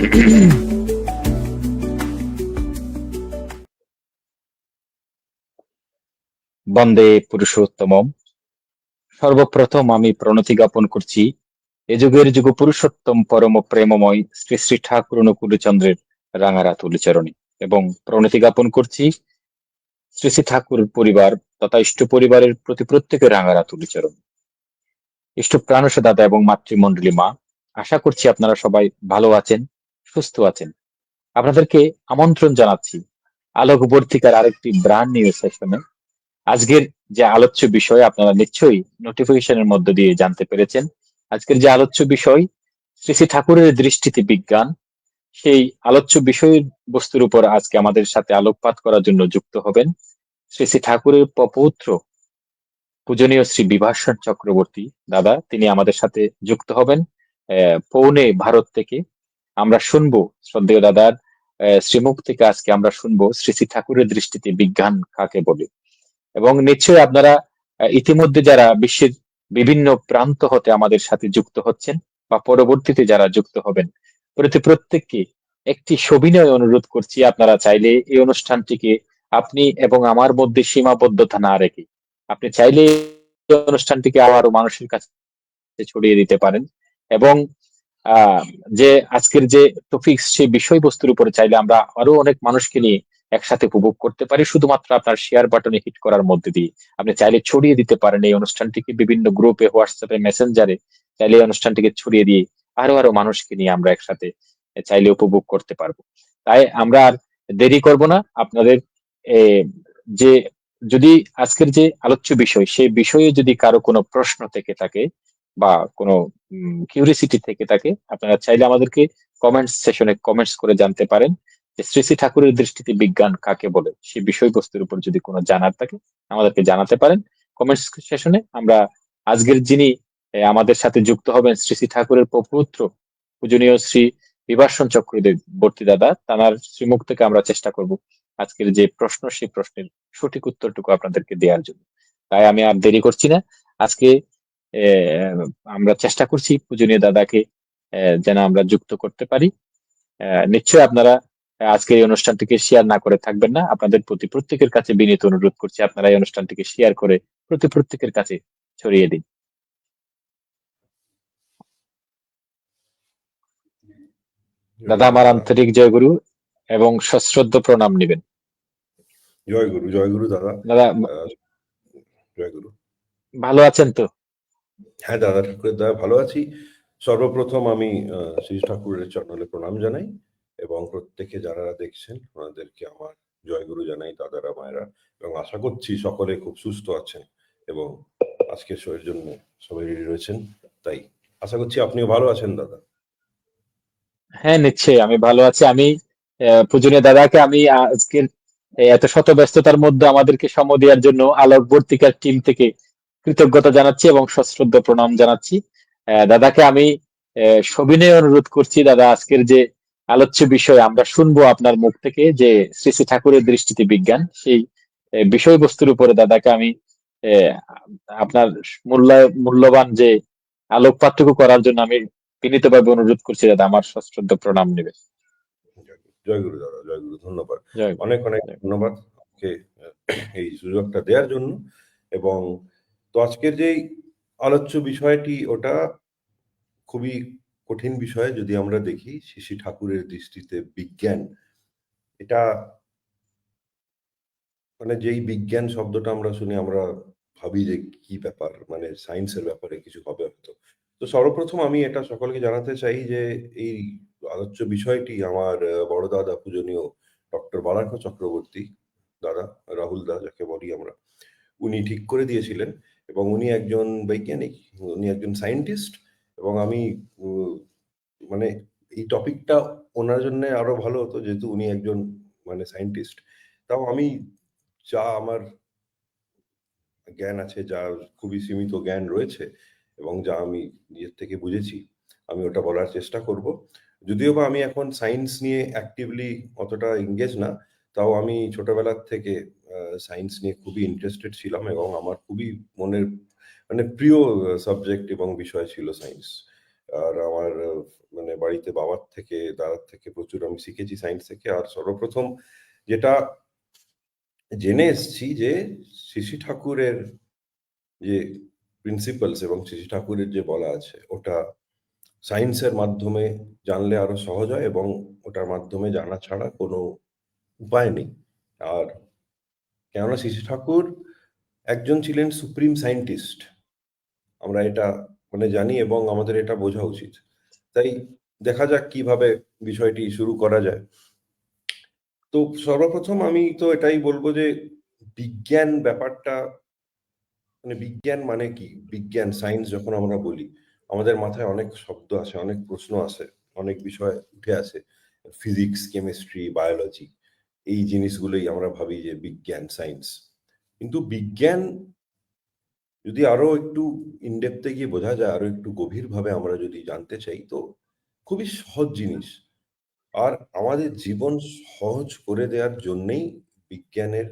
বন্দে পুরুষোত্তমম। সর্বপ্রথম আমি প্রণতি জ্ঞাপন করছি এ যুগের যুগ পুরুষোত্তম পরম প্রেমময় শ্রী শ্রী ঠাকুর অনুকূলচন্দ্রের রাঙারা তুলিচরণে, এবং প্রণতি জ্ঞাপন করছি শ্রী শ্রী ঠাকুর পরিবার তথা ইষ্ট পরিবারের প্রতি প্রত্যেকের রাঙারা তুলিচরণ। ইষ্ট প্রাণস দাদা এবং মাতৃমণ্ডলী মা, আশা করছি আপনারা সবাই ভালো আছেন, সুস্থ আছেন। আপনাদেরকে আমন্ত্রণ জানাচ্ছি আলোকবর্তিকার আরেকটি ব্র্যান্ড নিউ সেশনে। আজকের যে আলোচ্য বিষয় আপনারা নিশ্চয়ই নোটিফিকেশনের মধ্য দিয়ে জানতে পেরেছেন। আজকের যে আলোচ্য বিষয় শ্রী শ্রী ঠাকুরের দৃষ্টিতে বিজ্ঞান, সেই আলোচ্য বিষয় বস্তুর উপর আজকে আমাদের সাথে আলোকপাত করার জন্য যুক্ত হবেন শ্রী শ্রী ঠাকুরের পপুত্র পূজনীয় শ্রী বিভাষণ চক্রবর্তী দাদা। তিনি আমাদের সাথে যুক্ত হবেন পৌনে ভারত থেকে। আমরা শুনবো শ্রদ্ধেয় দাদার শ্রীমুখ থেকে আজকে আমরা শুনবো শ্রী শ্রী ঠাকুরের দৃষ্টিতে বিজ্ঞান কাকে বলে। এবং নিশ্চয়ই আপনারা ইতিমধ্যে যারা বিশ্বের বিভিন্ন প্রান্ত হতে আমাদের সাথে যুক্ত হচ্ছেন বা পরবর্তীতে যারা যুক্ত হবেন, প্রত্যেককে একটি সবিনয় অনুরোধ করছি, আপনারা চাইলে এই অনুষ্ঠানটিকে আপনি এবং আমার মধ্যে সীমাবদ্ধতা না রেখে আপনি চাইলে এই অনুষ্ঠানটিকে আরো মানুষের কাছে ছড়িয়ে দিতে পারেন। এবং আহ যে আজকের যে টপিক, সেই বিষয়বস্তুর উপরে চাইলে আমরা আরো অনেক মানুষকে নিয়ে একসাথে উপভোগ করতে পারি, শুধুমাত্র আপনার শেয়ার বাটনে হিট করার মধ্যে দিয়ে। আপনি চাইলে ছড়িয়ে দিতে পারেন এই অনুষ্ঠানটিকে বিভিন্ন গ্রুপে, হোয়াটসঅ্যাপে, মেসেঞ্জারে। চাইলে এই অনুষ্ঠানটিকে ছড়িয়ে দিয়ে আরো মানুষকে নিয়ে আমরা একসাথে চাইলে উপভোগ করতে পারবো। তাই আমরা আর দেরি করব না। আপনাদের এ, যে যদি আজকের যে আলোচ্য বিষয়, সেই বিষয়ে যদি কারো কোনো প্রশ্ন থেকে থাকে বা কোনো কিউরিসিটি থেকে থাকে, আপনারা চাইলে আমাদেরকে কমেন্টস সেশনে কমেন্টস করে জানতে পারেন যে শ্রী শ্রী ঠাকুরের দৃষ্টিতে বিজ্ঞান কাকে বলে। সেই বিষয়বস্তুর উপর যদি কোনো জানার থাকে আমাদেরকে জানাতে পারেন কমেন্টস সেশনে। আমরা আজকের যিনি আমাদের সাথে যুক্ত হবেন শ্রী শ্রী ঠাকুরের প্রপুত্র পূজনীয় শ্রী বিভাষণ চক্রবর্তী দাদা, তার শ্রীমুখ থেকে আমরা চেষ্টা করব আজকের যে প্রশ্ন, সেই প্রশ্নের সঠিক উত্তরটুকু আপনাদেরকে দেওয়ার জন্য। তাই আমি আর দেরি করছি না। আজকে আমরা চেষ্টা করছি পূজনীয় দাদাকে যেন আমরা যুক্ত করতে পারি। নিশ্চয়ই আপনারা আজকে এই অনুষ্ঠানটিকে শেয়ার না করে থাকবেন না। আপনাদের প্রতি প্রত্যেকের কাছে বিনীত অনুরোধ করছি, আপনারা এই অনুষ্ঠানটিকে শেয়ার করে প্রত্যেকের কাছে ছড়িয়ে দিন। দাদা, আমার আন্তরিক জয়গুরু এবং সশ্রদ্ধ প্রণাম নেবেন। জয়গুরু দাদা। দাদা জয়গুরু। ভালো আছেন তো? হ্যাঁ দাদা, ঠাকুরের দয়া ভালো আছি। সর্বপ্রথম আমি শ্রী ঠাকুরের চরণে প্রণাম জানাই এবং প্রত্যেকে যারা দেখছেন ওনাদেরকে আমার জয়গুরু জানাই, দাদারা মায়েরা, এবং আশা করছি সকলে খুব সুস্থ আছেন এবং আজকের শোয়ের জন্য সবাই রেডি রয়েছেন। তাই আশা করছি আপনিও ভালো আছেন দাদা। হ্যাঁ, নিশ্চয়ই আমি ভালো আছি। আমি পূজনীয় দাদাকে আমি আজকের এত শত ব্যস্ততার মধ্যে আমাদেরকে সময় দেওয়ার জন্য আলোকবর্তিকার টিম থেকে কৃতজ্ঞতা জানাচ্ছি এবং সশ্রদ্ধ প্রণাম জানাচ্ছি। দাদাকে আমি সবিনয় অনুরোধ করছি, দাদা আজকের যে আলোচ্য বিষয় আমরা শুনবো আপনার মুখ থেকে, যে শ্রী শ্রী ঠাকুরের দৃষ্টিতে বিজ্ঞান, সেই বিষয়বস্তুর উপরে দাদাকে আমি আহ, আপনার মূল্যবান যে আলোকপাতটুকু করার জন্য আমি বিনীতভাবে অনুরোধ করছি দাদা, আমার সশ্রদ্ধ প্রণাম নেবেন। জয়গুরু দাদা, জয়গুরু, ধন্যবাদ। জয় গুরু। অনেক অনেক ধন্যবাদ আপনাকে এই সুযোগটা দেওয়ার জন্য। এবং তো আজকের যে আলোচ্য বিষয়টি, ওটা খুবই কঠিন বিষয় যদি আমরা দেখি। শ্রী ঠাকুরের দৃষ্টিতে বিজ্ঞান, এটা মানে যেই বিজ্ঞান শব্দটা আমরা শুনি আমরা ভাবি যে কি ব্যাপার, মানে সায়েন্সের ব্যাপারে কিছু হবে হয়তো। তো সর্বপ্রথম আমি এটা সকলকে জানাতে চাই যে এই আলোচ্য বিষয়টি আমার বড় দাদা পূজনীয় ডক্টর বালার্ক চক্রবর্তী দাদা, রাহুল দা যাকে বলি আমরা, উনি ঠিক করে দিয়েছিলেন। এবং উনি একজন বৈজ্ঞানিক, উনি একজন সায়েন্টিস্ট। এবং আমি মানে এই টপিকটা ওনার জন্য আরো ভালো হতো যেহেতু উনি একজন মানে সায়েন্টিস্ট। তাও আমি যা আমার জ্ঞান আছে, যা খুবই সীমিত জ্ঞান রয়েছে এবং যা আমি নিজের থেকে বুঝেছি, আমি ওটা বলার চেষ্টা করব। যদিও বা আমি এখন সায়েন্স নিয়ে অ্যাক্টিভলি অতটা এঙ্গেজ না, তাও আমি ছোটবেলার থেকে সায়েন্স নিয়ে খুবই ইন্টারেস্টেড ছিলাম এবং আমার খুবই মনের মানে প্রিয় সাবজেক্ট এবং বিষয় ছিল সায়েন্স। আর আমার মানে বাড়িতে বাবার থেকে, দাদার থেকে প্রচুর আমি শিখেছি সায়েন্স থেকে। আর সর্বপ্রথম যেটা জেনে এসেছি যে শ্রী ঠাকুরের যে প্রিন্সিপালস এবং শ্রী ঠাকুরের যে বলা আছে ওটা সায়েন্সের মাধ্যমে জানলে আরো সহজ হয়, এবং ওটার মাধ্যমে জানা ছাড়া কোনো উপায় নেই। আর কেননা শ্রী ঠাকুর একজন ছিলেন সুপ্রিম সায়েন্টিস্ট, আমরা এটা মানে জানি এবং আমাদের এটা বোঝা উচিত। তাই দেখা যাক কিভাবে বিষয়টি শুরু করা যায়। তো সর্বপ্রথম আমি তো এটাই বলবো যে বিজ্ঞান ব্যাপারটা, মানে বিজ্ঞান মানে কি, বিজ্ঞান সায়েন্স যখন আমরা বলি আমাদের মাথায় অনেক শব্দ আসে, অনেক প্রশ্ন আসে, অনেক বিষয় উঠে আসে। ফিজিক্স, কেমিস্ট্রি, বায়োলজি, এই জিনিসগুলোই আমরা ভাবি যে বিজ্ঞান, সায়েন্স। কিন্তু বিজ্ঞান যদি আরো একটু ইনডেপথে গিয়ে বোঝা যায়, আরো একটু গভীরভাবে আমরা যদি জানতে চাই, তো খুবই সহজ জিনিস। আর আমাদের জীবন সহজ করে দেওয়ার জন্যেই বিজ্ঞানের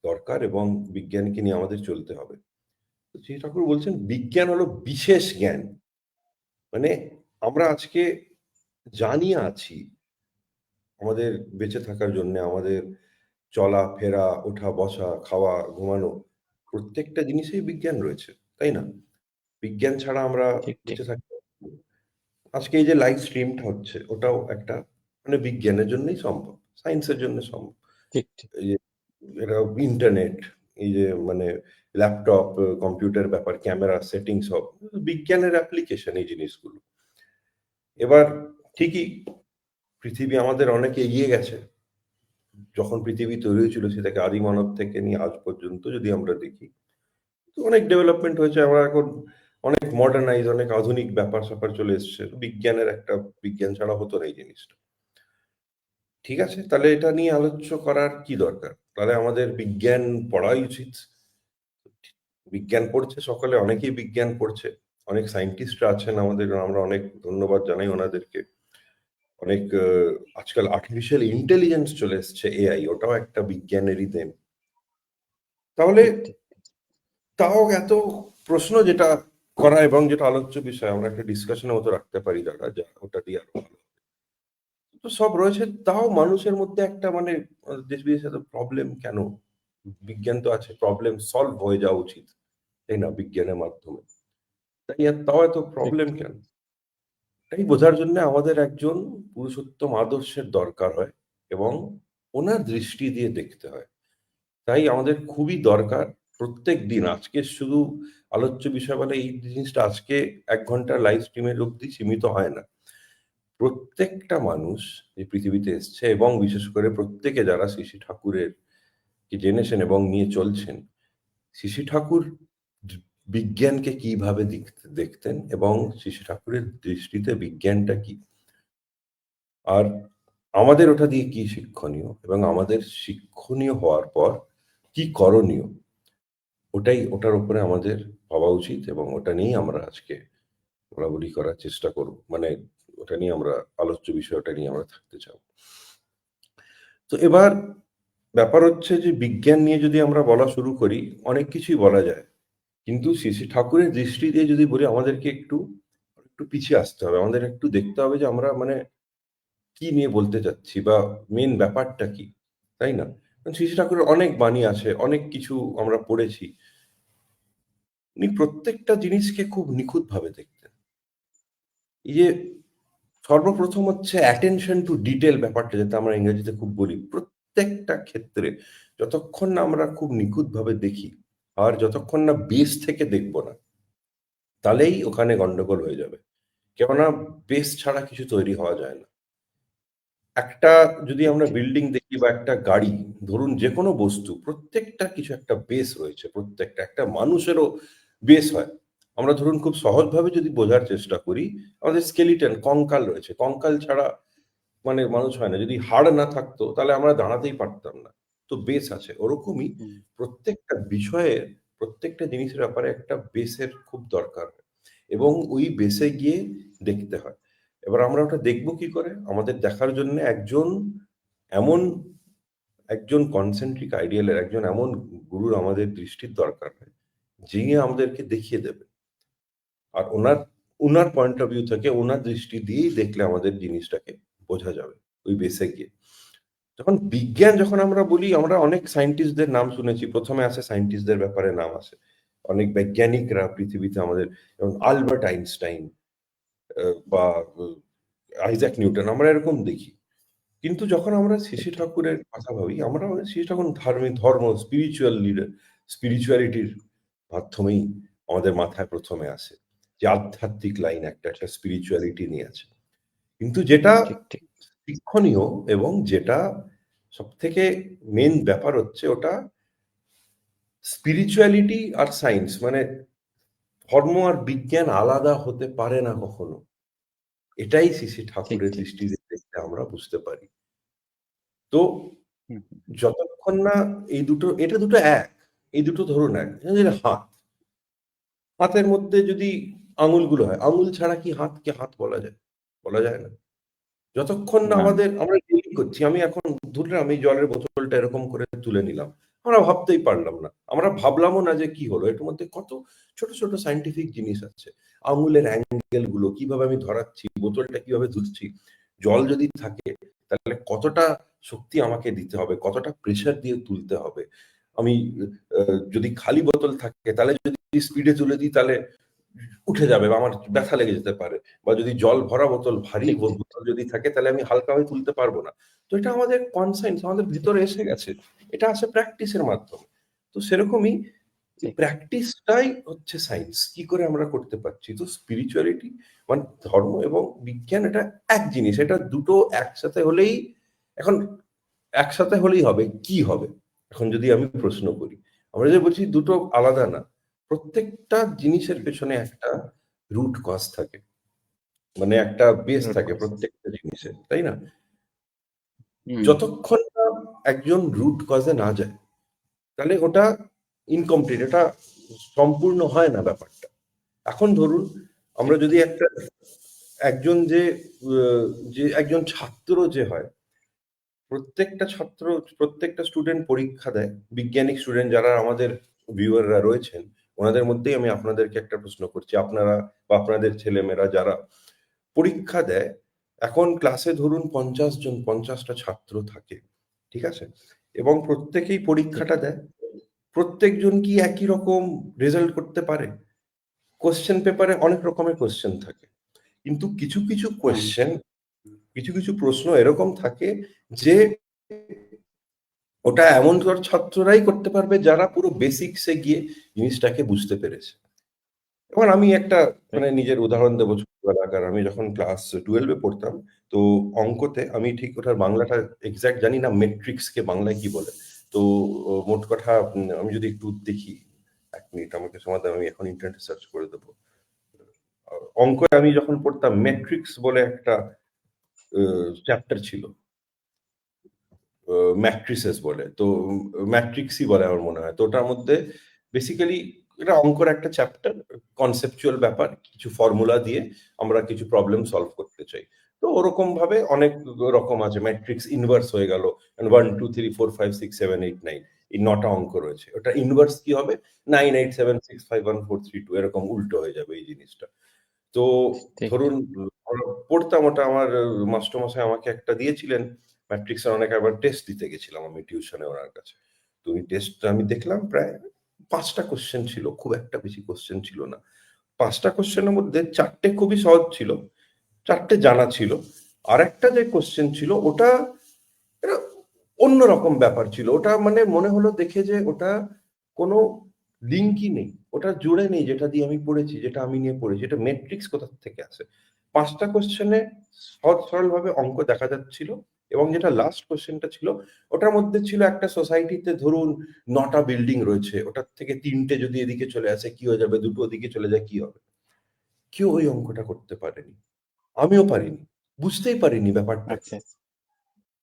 দরকার, এবং বিজ্ঞানকে নিয়ে আমাদের চলতে হবে। তো শ্রী ঠাকুর বলছেন বিজ্ঞান হলো বিশেষ জ্ঞান। মানে আমরা আজকে জানি আছি আমাদের বেঁচে থাকার জন্য, আমাদের চলা ফেরা, ওঠা বসা, খাওয়া ঘুমানো, প্রত্যেকটা জিনিসেই বিজ্ঞান রয়েছে, তাই না? বিজ্ঞান ছাড়া আমরা ঠিক ঠিক বেঁচে থাকতে পারবো না। আজকে এই যে লাইভ স্ট্রিমটা হচ্ছে ওটাও একটা মানে বিজ্ঞানের জন্যই সম্ভব, সায়েন্সের জন্য সম্ভব। ঠিক ঠিক এই যে এটা ইন্টারনেট, এই যে মানে ল্যাপটপ, কম্পিউটার ব্যাপার, ক্যামেরা সেটিং, সব বিজ্ঞানের অ্যাপ্লিকেশন এই জিনিসগুলো। এবার ঠিকই পৃথিবী আমাদের অনেক এগিয়ে গেছে। যখন পৃথিবী তৈরি হয়েছিল সে থেকে আদি মানব থেকে নিয়ে আজ পর্যন্ত যদি আমরা দেখি, তো অনেক ডেভেলপমেন্ট হয়েছে। আমরা এখন অনেক মডার্নাইজ, অনেক আধুনিক ব্যাপার স্যাপার চলে এসছে। বিজ্ঞানের একটা, বিজ্ঞান ছাড়া হতো না এই জিনিসটা। ঠিক আছে, তাহলে এটা নিয়ে আলোচ্য করার কি দরকার? তাহলে আমাদের বিজ্ঞান পড়াই উচিত। বিজ্ঞান পড়ছে সকলে, অনেকেই বিজ্ঞান পড়ছে। অনেক সায়েন্টিস্টরা আছেন আমাদের, আমরা অনেক ধন্যবাদ জানাই ওনাদেরকে। অনেক আজকাল আর্টিফিশিয়াল ইন্টেলিজেন্স চলে এসছে, এআই, ওটাও একটা বিজ্ঞানেরই দেন। তাহলে ঠিক ঠিক তাও এত প্রশ্ন যেটা করা এবং যেটা আলোচ্য বিষয় আমরা একটা ডিসকাশনের মতো রাখতে পারি, দাদা, যা ওটা দিয়ে আরো ভালো। তো সব রয়েছে, তাও মানুষের মধ্যে একটা মানে দেশ বিদেশে এত প্রবলেম কেন? বিজ্ঞান তো আছে, প্রবলেম সলভ হয়ে যাওয়া উচিত, তাই না, বিজ্ঞানের মাধ্যমে। তাই তাও এত ঠিক প্রবলেম ঠিক কেন? তাই বোঝার জন্য আমাদের একজন পুরুষোত্তম আদর্শের দরকার হয়, এবং ওনার দৃষ্টি দিয়ে দেখতে হয়। তাই আমাদের খুবই দরকার প্রত্যেক দিন, আজকে শুধু আলোচ্য বিষয় বলে এই জিনিসটা আজকে 1 ঘন্টা লাইভ স্ট্রিমের অবধি সীমিত হয় না। প্রত্যেকটা মানুষ এই পৃথিবীতে এসছে, এবং বিশেষ করে প্রত্যেকে যারা শ্রী ঠাকুরের কি জেনেছেন এবং নিয়ে চলছেন, শ্রী ঠাকুর বিজ্ঞানকে কিভাবে দেখতেন, এবং শ্রী ঠাকুরের দৃষ্টিতে বিজ্ঞানটা কি, আর আমাদের ওটা দিয়ে কি শিক্ষণীয়, এবং আমাদের শিক্ষণীয় হওয়ার পর কি করণীয়, ওটার উপরে আমাদের ভাবা উচিত, এবং ওটা নিয়েই আমরা আজকে বলাবলি করার চেষ্টা করব। মানে ওটা নিয়ে আমরা আলোচ্য বিষয়টা নিয়ে আমরা থাকতে চাও। তো এবার ব্যাপার হচ্ছে যে বিজ্ঞান নিয়ে যদি আমরা বলা শুরু করি, অনেক কিছুই বলা যায়। কিন্তু শ্রী ঠাকুরের দৃষ্টি দিয়ে যদি বলি, আমাদেরকে একটু একটু পিছিয়ে আসতে হবে। আমাদের একটু দেখতে হবে যে আমরা মানে কি নিয়ে বলতে চাচ্ছি, বা মেন ব্যাপারটা কি, তাই না? কারণ শ্রী ঠাকুরের অনেক বাণী আছে, অনেক কিছু আমরা পড়েছি। উনি প্রত্যেকটা জিনিসকে খুব নিখুঁতভাবে দেখতেন। এই যে সর্বপ্রথম হচ্ছে অ্যাটেনশন টু ডিটেল ব্যাপারটা, যেটা আমরা ইংরেজিতে খুব বলি, প্রত্যেকটা ক্ষেত্রে যতক্ষণ না আমরা খুব নিখুঁতভাবে দেখি, আর যতক্ষণ না বেস থেকে দেখব না, তাহলেই ওখানে গন্ডগোল হয়ে যাবে। কেননা বেস ছাড়া কিছু তৈরি হওয়া যায় না। একটা যদি ঠিক আমরা ঠিক বিল্ডিং দেখি বা একটা গাড়ি, ধরুন যে কোনো বস্তু, প্রত্যেকটা কিছু একটা বেস রয়েছে, প্রত্যেকটা, একটা মানুষেরও বেস হয়। আমরা ধরুন খুব সহজভাবে যদি বোঝার চেষ্টা করি, আমাদের স্কেলিটন, কঙ্কাল রয়েছে, কঙ্কাল ছাড়া মানে মানুষ হয় না। যদি হাড় না থাকতো তাহলে আমরা দাঁড়াতেই পারতাম না। তো বেস আছে। ওরকমই হুম, প্রত্যেকটা বিষয়ের, প্রত্যেকটা জিনিসের ব্যাপারে একটা বেসের খুব দরকার হয়, এবং ওই বেসে গিয়ে দেখতে হয়। এবার আমরা ওটা দেখব কি করে? আমাদের দেখার জন্য এমন একজন কনসেন্ট্রিক আইডিয়ালের, একজন এমন গুরুর আমাদের দৃষ্টির দরকার হয়, যিনি আমাদেরকে দেখিয়ে দেবেন। আর ওনার উনার পয়েন্ট অফ ভিউ থেকে উনার দৃষ্টি দিয়েই দেখলে আমাদের জিনিসটাকে বোঝা যাবে ওই বেসে গিয়ে। যখন আমরা বলি আমরা অনেক সায়েন্টিস্টদের নাম শুনেছি। ১ম এ আসে সায়েন্টিস্টদের ব্যাপারে নাম আসে। অনেক বৈজ্ঞানিকরা পৃথিবীতে আমাদের যেমন আলবার্ট আইনস্টাইন বা আইজ্যাক নিউটন আমরা এরকম দেখি। কিন্তু যখন আমরা ঠিক শ্রী ঠিক ঠাকুরের কথা ভাবি, আমরা শ্রী ঠাকুর স্পিরিচুয়াল লিডার, স্পিরিচুয়ালিটির মাধ্যমেই আমাদের মাথায় ১ম এ আসে। যে আধ্যাত্মিক লাইন একটা স্পিরিচুয়ালিটি নিয়ে আছে। কিন্তু যেটা ঠিক ঠিক শিক্ষণীয় এবং যেটা সবথেকে মেইন ব্যাপার হচ্ছে ওটা স্পিরিচুয়ালিটি আর সায়েন্স মানে ধর্ম আর বিজ্ঞান আলাদা হতে পারে না কখনো। এটাই শ্রী ঠিক ঠাকুরের ঠিক দৃষ্টিতে দেখলে আমরা বুঝতে পারি। তো হুম, হুম, যতক্ষণ না এটা দুটো এক। এই দুটো ধরুন এক। যেমন হাত। হাতের মধ্যে যদি আঙুলগুলো হয়, আঙুল ছাড়া কি হাতকে হাত বলা যায়? বলা যায় না। যতক্ষণ না না আমরা ডেইলি করছি। আমি এখন ধরলাম এই জলের বোতলটা এরকম করে তুলে নিলাম। আমরা ভাবতেই পারলাম না। আমরা ভাবলামও না যে কি হলো? এটার মধ্যে কত ছোট, ছোট সায়েন্টিফিক জিনিস আছে। আঙুলের অ্যাঙ্গেল গুলো কিভাবে আমি ধরাচ্ছি, বোতলটা কিভাবে ধরছি। জল যদি থাকে তাহলে কতটা শক্তি আমাকে দিতে হবে, কতটা প্রেশার দিয়ে তুলতে হবে। আমি আ যদি খালি বোতল থাকে তাহলে যদি স্পিডে তুলে দিই তাহলে উঠে যাবে বা আমার ব্যথা লেগে যেতে পারে। বা যদি জল ভরা বোতল, ভারী ঠিক ঠিক বোতল যদি থাকে তাহলে আমি হালকাভাবে তুলতে পারব না। তো এটা আমাদের কনসাইন্স আমাদের ঠিক ভিতরে এসে গেছে। এটা আসে প্র্যাকটিসের মাধ্যমে। তো সেরকমই এই ঠিক প্র্যাকটিসটাই হচ্ছে সায়েন্স। কি করে আমরা করতে পারছি? তো স্পিরিচুয়ালিটি মানে ধর্ম এবং বিজ্ঞান এটা এক জিনিস। এটা দুটো একসাথে হলেই এখন একসাথে হলেই হবে। কি হবে? এখন যদি আমি প্রশ্ন করি। আমরা যে বলছি দুটো আলাদা না। প্রত্যেকটা জিনিসের হুম, পেছনে একটা রুট কজ থাকে। মানে একটা বেস রুট থাকে কজ প্রত্যেকটা জিনিসের, তাই না? হুম যতক্ষণ না একজন রুট কজ এ না যায়, তাহলে ওটা ইনকমপ্লিট এটা সম্পূর্ণ হয় না ব্যাপারটা। এখন ধরুন আমরা ঠিক যদি ঠিক একজন যে একজন ছাত্র যে হয় প্রত্যেকটা ছাত্র, প্রত্যেকটা স্টুডেন্ট পরীক্ষা দেয়। বিজ্ঞানিক স্টুডেন্ট যারা আমাদের ভিউয়াররা রয়েছেন, ওনাদের মধ্যেই আমি আপনাদেরকে একটা প্রশ্ন করছি। আপনারা বা আপনাদের ছেলেমেয়েরা যারা পরীক্ষা দেয়, এখন ক্লাসে ধরুন ৫০ জন ৫০ টা ছাত্র থাকে। ঠিক আছে? এবং প্রত্যেকেই ঠিক পরীক্ষাটা দেয়। প্রত্যেকজন কি একই রকম রেজাল্ট করতে পারে? কোয়েশ্চেন পেপারে অনেক রকমের কোয়েশ্চেন থাকে। কিন্তু হুম কিছু, কিছু প্রশ্ন এরকম থাকে যে ওটা এমন ছাত্ররাই করতে পারবে যারা পুরো বেসিকস এ গিয়ে জিনিসটাকে বুঝতে পেরেছে। এবং আমি একটা ঠিক নিজের উদাহরণ দেব ছোটবেলাকার। আমি যখন ক্লাস 12 এ পড়তাম, তো অঙ্কতে আমি ঠিক ওটার বাংলাটা এক্সাক্ট জানি না মেট্রিক্স কে বাংলায় কি বলে। তো মোট কথা আমি যদি একটু দেখি ১ মিনিট আমাকে সময় দাও আমি এখন ইন্টারনেটে সার্চ করে দেব। আ অঙ্কে আমি যখন পড়তাম মেট্রিক্স বলে একটা আ চ্যাপ্টার ছিল। ম্যাট্রিসেস বলে। তো ম্যাট্রিক্সই বলে আমার মনে হয়। তো ওটার মধ্যে বেসিক্যালি এটা অঙ্কর একটা চ্যাপ্টার, কনসেপচুয়াল ব্যাপার। কিছু ফর্মুলা দিয়ে আমরা কিছু প্রবলেম সলভ করতে চাই। তো ওরকমভাবে অনেক রকম আছে। ম্যাট্রিক্স ইনভার্স হয়ে গেল। 1, 2, 3, 4, 5, 6, 7, 8, 9 এই ৯ টা অঙ্ক রয়েছে। ওটা ইনভার্স কি হবে? 9, 8, 7, 6, 5, 1, 4, 3, 2 এরকম উল্টো হয়ে যাবে এই জিনিসটা। তো ঠিক ধরুন ঠিক আমরা পড়তাম ওটা আমার মাস্টারমশাই আমাকে একটা দিয়েছিলেন। ম্যাট্রিক্সের অনেক একবার টেস্ট দিতে গেছিলাম আমি টিউশনে ওনার কাছে। তো ওই টেস্টটা আমি দেখলাম প্রায় ৫ টা কোয়েশ্চেন ছিল। খুব একটা বেশি কোয়েশ্চেন ছিল না। ৫ টা কোয়েশ্চেনের মধ্যে ৪ টে খুবই সহজ ছিল। ৪ টে জানা ছিল। আরেকটা যে কোয়েশ্চেন ছিল ওটা এটা অন্যরকম ব্যাপার ছিল। ওটা মানে মনে হলো দেখে যে ওটা কোনো লিঙ্কই নেই। ওটা জুড়ে নেই যেটা দিয়ে আমি পড়েছি, যেটা আমি নিয়ে পড়েছি। এটা মেট্রিক্স কোথা থেকে আসে? ৫ টা কোয়েশ্চেনে সহজ সরলভাবে অঙ্ক দেখা যাচ্ছিল এবং যেটা লাস্ট কোয়েশ্চেনটা ছিল, ওটার মধ্যে ছিল একটা সোসাইটিতে ধরুন ৯ টা বিল্ডিং রয়েছে। ওটার থেকে ৩ টে যদি এদিকে চলে আসে কি হয়ে যাবে? ২ টো ওদিকে চলে যায় কি হবে? কেউ ওই অঙ্কটা করতে পারেনি। আমিও পারিনি। বুঝতেই পারিনি ব্যাপারটাকে। আচ্ছা আচ্ছা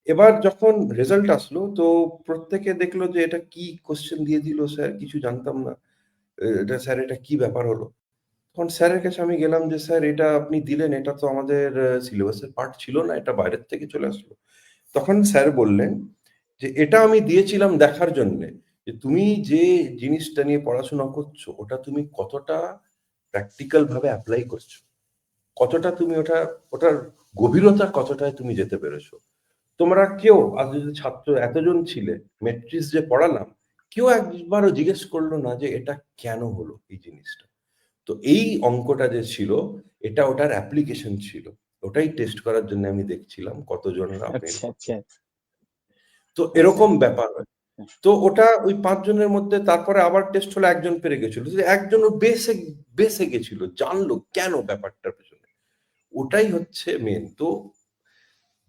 এবার যখন রেজাল্ট আসলো তো প্রত্যেকে দেখলো যে এটা কি কোয়েশ্চেন দিয়ে দিল স্যার কিছু জানতাম না। এটা স্যার এটা কি ব্যাপার হলো? তখন স্যারের কাছে আমি গেলাম যে স্যার এটা আপনি দিলেন এটা তো আমাদের সিলেবাসের পার্ট ছিল না। এটা বাইরের থেকে চলে আসলো। তখন স্যার বললেন যে এটা আমি দিয়েছিলাম দেখার জন্যে যে তুমি যে জিনিসটা নিয়ে পড়াশোনা করছো ওটা তুমি কতটা প্র্যাকটিক্যাল ভাবে এপ্লাই করছো। কতটা তুমি ওটার গভীরতা কতটায় তুমি যেতে পেরেছো। তোমরা কেউ আজ যদি ছাত্র এতজন ছিলে, মেট্রিক্স যে পড়ালাম, কেউ একবারও জিজ্ঞেস করলো না যে এটা কেন হলো এই জিনিসটা। তো এই অঙ্কটা যে ছিল, এটা ওটার অ্যাপ্লিকেশন ছিল। ওটাই টেস্ট করার জন্য আমি দেখছিলাম কতজনরা ফেল আচ্ছা, করছে। আচ্ছা, তো আচ্ছা। এরকম ব্যাপার হয়। তো ওটা ওই ৫ জনের মধ্যে তারপরে আবার টেস্ট হলো, একজন পেরে গেছিল। যে একজন ও বেঁচে বেঁচে গেছিল, জানলো কেন ব্যাপারটার পেছনে। ওটাই হচ্ছে মেইন। তো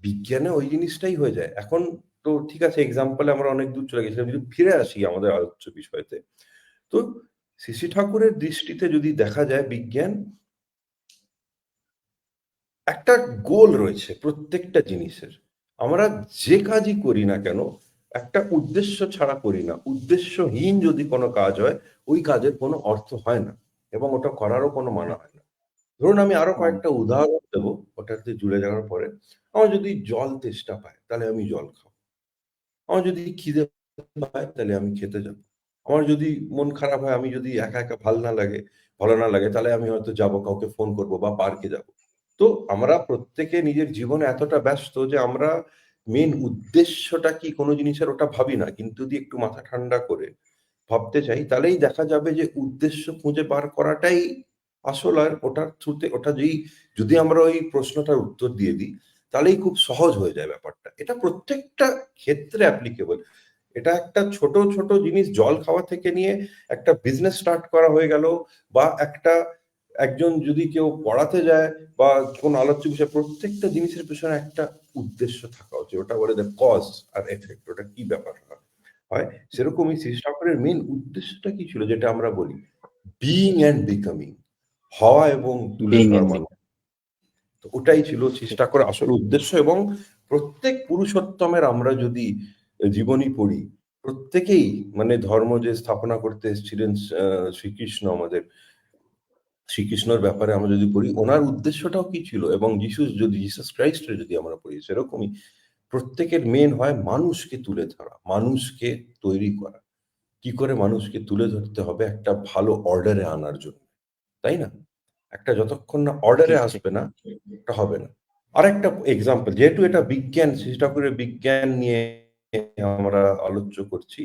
বিজ্ঞানে ওই জিনিসটাই হয়ে যায়। এখন তো ঠিক আছে, এক্সাম্পল এ আমরা অনেক দূর চলে গেছিলাম। যদি ফিরে আসি আমাদের আলোচ্য বিষয়তে, তো শ্রী ঠাকুরের দৃষ্টিতে যদি দেখা যায় বিজ্ঞান একটা গোল রয়েছে প্রত্যেকটা জিনিসের। আমরা যে কাজই করি না কেন, একটা উদ্দেশ্য ছাড়া করি না। উদ্দেশ্যহীন যদি কোনো কাজ হয়, ওই কাজের কোনো অর্থ হয় না এবং ওটা করারও কোনো মানে হয় না। ধরুন আমি আরো হুম, কয়েকটা উদাহরণ দেবো ওটাতে জুড়ে যাওয়ার পরে। আমার যদি জল তেষ্টা পায়, তাহলে আমি জল খাবো। আমার যদি খিদে পায়, তাহলে আমি খেতে যাবো। আমার যদি মন খারাপ হয়, আমি যদি একা, একা ভালো না লাগে, তাহলে আমি হয়তো যাবো, কাউকে ফোন করবো বা পার্কে যাবো। তো আমরা প্রত্যেকে নিজের জীবনে এতটা ব্যস্ত যে আমরা মেইন উদ্দেশ্যটা কি কোনো জিনিসের ওটা ভাবি না। কিন্তু যদি একটু মাথা ঠান্ডা করে ভাবতে চাই, তাহলেই দেখা যাবে যে উদ্দেশ্য খুঁজে বার করাটাই আসল। আর ওটার থ্রুতে ওটা যদি আমরা ওই প্রশ্নটার উত্তর দিয়ে দিই, তাহলেই খুব সহজ হয়ে যায় ব্যাপারটা। এটা প্রত্যেকটা ক্ষেত্রে অ্যাপ্লিকেবল। এটা একটা ছোট, ছোট জিনিস, জল খাওয়া থেকে নিয়ে একটা বিজনেস স্টার্ট করা হয়ে গেল, বা একজন যদি কেউ পড়াতে যায় বা কোনো আলোচ্য বিষয়, প্রত্যেকটা জিনিসের পেছনে একটা উদ্দেশ্য থাকা উচিত। ওটা বলে দ্য কজ আর এফেক্ট, ওটা কি ব্যাপার হয়। সেরকমই শ্রী ঠাকুরের মেইন উদ্দেশ্যটা কি ছিল, যেটা আমরা বলি বিইং অ্যান্ড বিকামিং, হওয়া এবং তুলে বিং ধরা এন্ড বিং। মানুষ। তো ওটাই ছিল ঠিক, চেষ্টা করে আসল উদ্দেশ্য। এবং প্রত্যেক পুরুষোত্তমের আমরা যদি জীবনী পড়ি, প্রত্যেকেই মানে ধর্ম যে স্থাপনা করতে এসেছিলেন শ্রীকৃষ্ণ, আমাদের শ্রীকৃষ্ণর ব্যাপারে আমরা যদি পড়ি, ওনার উদ্দেশ্যটাও কি ছিল, এবং জিসাস ক্রাইস্টের যদি আমরা পড়ি, সেরকমই প্রত্যেকের মেন হয় মানুষকে তুলে ধরা, মানুষকে তৈরি করা। কি করে মানুষকে তুলে ধরতে হবে একটা ভালো অর্ডারে আনার জন্য, তাই না? একটা যতক্ষণ না অর্ডারে ঠিক, ঠিক। আসবে না, এটা হবে না। আরেকটা এক্সাম্পল, যেহেতু এটা বিজ্ঞান, শ্রী ঠাকুরের বিজ্ঞান নিয়ে আমরা আলোচ্য করছি,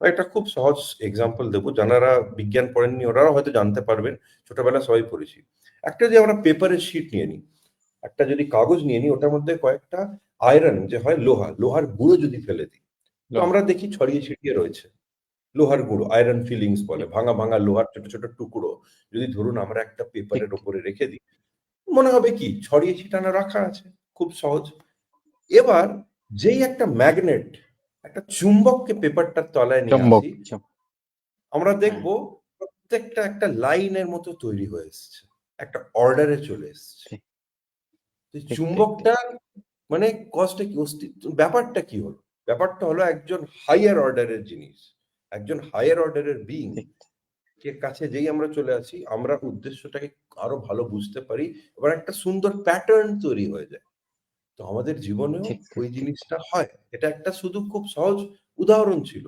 একটা খুব সহজ এক্সাম্পল দেবো। যারা বিজ্ঞান পড়েননি ওরাও হয়তো জানতে পারবেন, ছোটবেলায় সবাই পড়েছি। একটা যদি আমরা পেপারের শিট নিয়ে নিই, একটা যদি কাগজ নিয়ে নিই, ওটার মধ্যে কয়েকটা আয়রন যে হয়, লোহার গুঁড়ো যদি ফেলে দিই, তো লোহা। আমরা দেখি ছড়িয়ে ছিটিয়ে রয়েছে। লোহার গুঁড়ো, আয়রন ফিলিংস বলে, ঠিক, ভাঙা ভাঙা লোহার ছোট ছোট টুকরো যদি ধরুন আমরা একটা ঠিক, পেপারের ওপরে রেখে দিই, মনে হবে কি ছড়িয়ে ছিটানো রাখা আছে, খুব সহজ। এবার যেই একটা ম্যাগনেট, একটা চুম্বককে পেপারটার তলায় নিয়ে চুম্বক। আসি, আমরা হ্যাঁ, দেখব প্রত্যেকটা একটা লাইনের মতো তৈরি হয়ে এসছে, একটা অর্ডারে চলে এসছে। ঠিক, তো ঠিক, ঠিক, ঠিক, চুম্বকটার মানে কজটা কি, অস্তিত্ব, ব্যাপারটা কি হলো? ব্যাপারটা হলো একজন হাইয়ার অর্ডারের জিনিস, একজন হাইয়ার অর্ডারের বিইং ঠিক, কে কাছে যেই আমরা চলে আসি, আমরা উদ্দেশ্যটাকে আরো ভালো বুঝতে পারি। এবার একটা সুন্দর প্যাটার্ন তৈরি হয়ে যায়। তো আমাদের জীবনেও ঠিক, ঠিক, ওই ঠিক, জিনিসটা হয়। এটা একটা শুধু খুব সহজ উদাহরণ ছিল।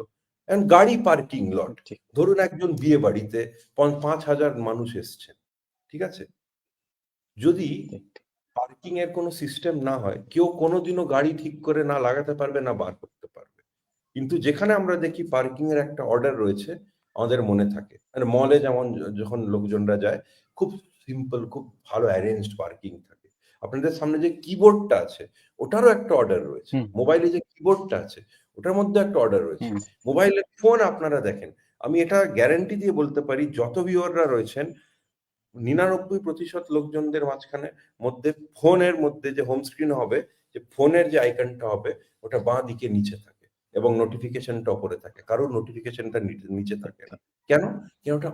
এখন গাড়ি পার্কিং লট। ঠিক, ধরুন একজন বিয়ে বাড়িতে ৫,০০০ মানুষ এসছেন। ঠিক আছে? যদি ঠিক, ঠিক। পার্কিং এর কোনো সিস্টেম না হয়, কেউ কোনোদিনও গাড়ি ঠিক করে না লাগাতে পারবে, না বার করতে পারবে। কিন্তু যেখানে আমরা দেখি পার্কিং এর একটা অর্ডার রয়েছে, আমাদের মনে থাকে। মানে মলে যেমন যখন লোকজনরা যায়, খুব সিম্পল, খুব ভালো অ্যারেঞ্জড পার্কিং থাকে। আপনাদের সামনে যে কিবোর্ডটা আছে, ওটারও একটা অর্ডার রয়েছে। হুম, মোবাইলে যে কিবোর্ডটা আছে, ওটার মধ্যে একটা অর্ডার রয়েছে। হুম, মোবাইলের ফোন আপনারা দেখেন। আমি এটা গ্যারান্টি দিয়ে বলতে পারি, যত ভিউয়াররা রয়েছেন, ৯৯% লোকজনদের মধ্যে ফোনের মধ্যে যে হোম স্ক্রিন হবে, যে ফোনের যে আইকনটা হবে, ওটা বাঁ দিকে নিচে থাকে এবং নোটিফিকেশনটা উপরে থাকে। কারোর নোটিফিকেশনটা নিচে ঠিক, থাকে না। ঠিক, কেন? কেন ওটা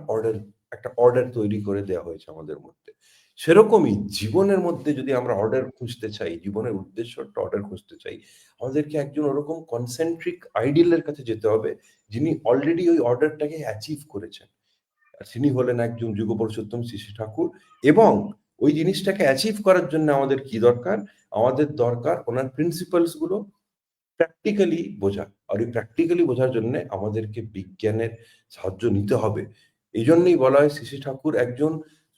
একটা অর্ডার তৈরি করে দেওয়া হয়েছে আমাদের মধ্যে। সেরকমই জীবনের মধ্যে যদি আমরা অর্ডার খুঁজতে চাই, জীবনের উদ্দেশ্যটা অর্ডার খুঁজতে চাই, আমাদেরকে একজন ওরকম কনসেন্ট্রিক আইডিয়াল এর কাছে যেতে হবে, যিনি অলরেডি ওই অর্ডারটাকে অ্যাচিভ করেছেন। আর তিনি হলেন একজন যুগপুরুষোত্তম শ্রী শ্রী ঠাকুর। এবং ওই জিনিসটাকে অ্যাচিভ করার জন্য আমাদের কি দরকার? আমাদের দরকার ওনার প্রিন্সিপালস গুলো প্র্যাকটিক্যালি বোঝা। আর ওই প্র্যাকটিক্যালি বোঝার জন্য আমাদেরকে বিজ্ঞানের সাহায্য নিতে হবে। এই জন্যই বলা হয় শ্রী শ্রী ঠাকুর একজন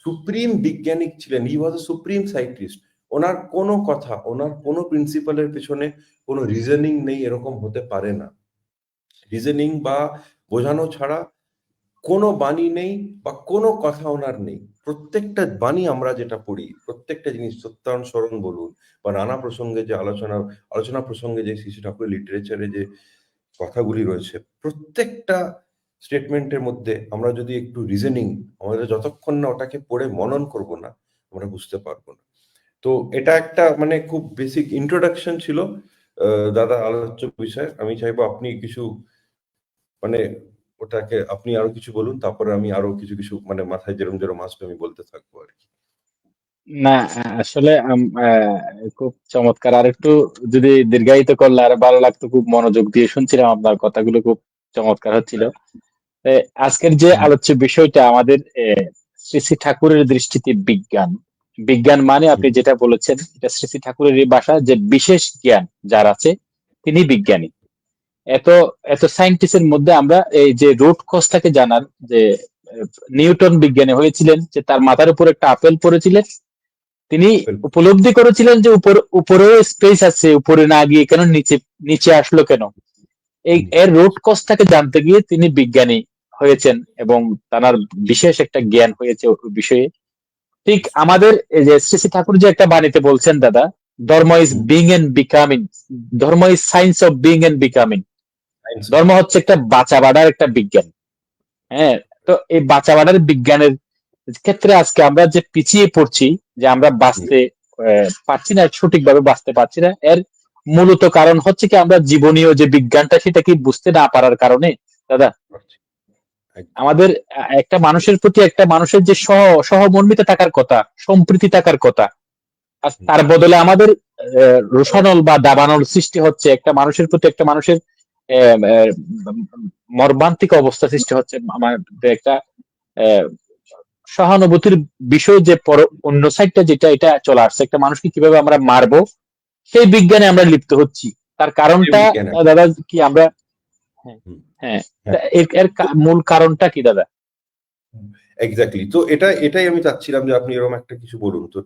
সুপ্রিম বিজ্ঞানিক ছিলেন, হি ওয়াজ এ সুপ্রিম সাইন্টিস্ট। ওনার কোনো কথা, ওনার কোনো প্রিন্সিপালের পেছনে কোনো রিজনিং নেই, এরকম হতে পারে না। রিজনিং বা বোঝানো ছাড়া কোনো বাণী নেই বা কোনো কথা ওনার নেই। প্রত্যেকটা বাণী আমরা যেটা পড়ি, প্রত্যেকটা জিনিস সত্যায়ন স্মরণ বলুন বা নানা প্রসঙ্গে যে আলোচনা প্রসঙ্গে যে শ্রী শ্রী ঠাকুরের লিটারেচারে যে কথাগুলি রয়েছে, প্রত্যেকটা স্টেটমেন্টের মধ্যে আমরা যদি একটু রিজনিং, আমাদের যতক্ষণ না ওটাকে পড়ে মনন করব না, আমরা বুঝতে পারবো না। তো এটা একটা মানে খুব বেসিক ইন্ট্রোডাকশন ছিল দাদা আলোচ্য বিষয়। আমি চাইবো আপনি কিছু মানে ওটাকে আপনি আরো কিছু বলুন, তারপরে আমি আরো কিছু কিছু মানে মাথায় যেরম যেরম আসবে আমি বলতে থাকবো আর কি। না, আসলে খুব চমৎকার। আর একটু যদি দীর্ঘায়িত করলে আর ভালো লাগতো। খুব মনোযোগ দিয়ে শুনছিলাম, আপনার কথাগুলো খুব চমৎকার হচ্ছিল। এ, আজকের যে হুম, আলোচ্য বিষয়টা আমাদের শ্রী শ্রী ঠাকুরের দৃষ্টিতে বিজ্ঞান। বিজ্ঞান মানে আপনি হুম, যেটা বলেছেন, এটা শ্রী শ্রী ঠাকুরের এই ভাষা, যে বিশেষ জ্ঞান যার আছে তিনি বিজ্ঞানী। এত এত সায়েন্টিস্টের মধ্যে আমরা এই যে রুট কজটাকে জানার যে আহ, নিউটন বিজ্ঞানী হয়েছিলেন, যে তার মাথার উপর একটা আপেল পড়েছিলেন, তিনি আপেল। উপলব্ধি করেছিলেন যে উপরেও স্পেস আছে, উপরে না গিয়ে কেন নিচে নিচে আসলো কেন। এই এর রুট কজটাকে জানতে গিয়ে তিনি বিজ্ঞানী হয়েছেন, এবং তার বিশেষ একটা জ্ঞান হয়েছে ওই বিষয়ে। ঠিক আমাদের এই যে শ্রী শ্রী ঠাকুর যে একটা বাণীতে বলছেন দাদা, dharma is hmm, being and becoming, dharma is science of being and becoming. Science of ধর্ম হচ্ছে একটা বাঁচা বাড়ার একটা বিজ্ঞান। হ্যাঁ, তো এই বাঁচা বাড়ার বিজ্ঞানের ক্ষেত্রে আজকে আমরা যে পিছিয়ে পড়ছি, যে আমরা বাঁচতে পারছি না, সঠিকভাবে বাঁচতে পারছি না, এর মূলত কারণ হচ্ছে কি, আমরা জীবনীয় যে বিজ্ঞানটা সেটা কি বুঝতে না পারার কারণে দাদা। পাচ্ছি একদম। আমাদের একটা মানুষের প্রতি একটা মানুষের যে সহমর্মিতা থাকার কথা, সম্প্রীতি থাকার কথা, আর হুম, তার বদলে আমাদের রোষানল বা দাবানল সৃষ্টি হচ্ছে। একটা মানুষের প্রতি একটা মানুষের আহ, আহ, মর্মান্তিক অবস্থা সৃষ্টি হচ্ছে। আমাদের একটা আহ, সহানুভূতির বিষয় যে অন্য সাইডটা যেটা এটা চলে আসছে, একটা মানুষকে কিভাবে আমরা মারবো সেই বিজ্ঞানে আমরা লিপ্ত হচ্ছি। তার সেই কারণটা বিজ্ঞান। দাদা কি আমরা, হ্যাঁ, হুম, হ্যাঁ, তা হ্যাঁ, এর তো মূল কারণটা কি দাদা? এক্স্যাক্টলি। তো এটাই আমি চাচ্ছিলাম যে আপনি এরকম একটা কিছু বলুন। তো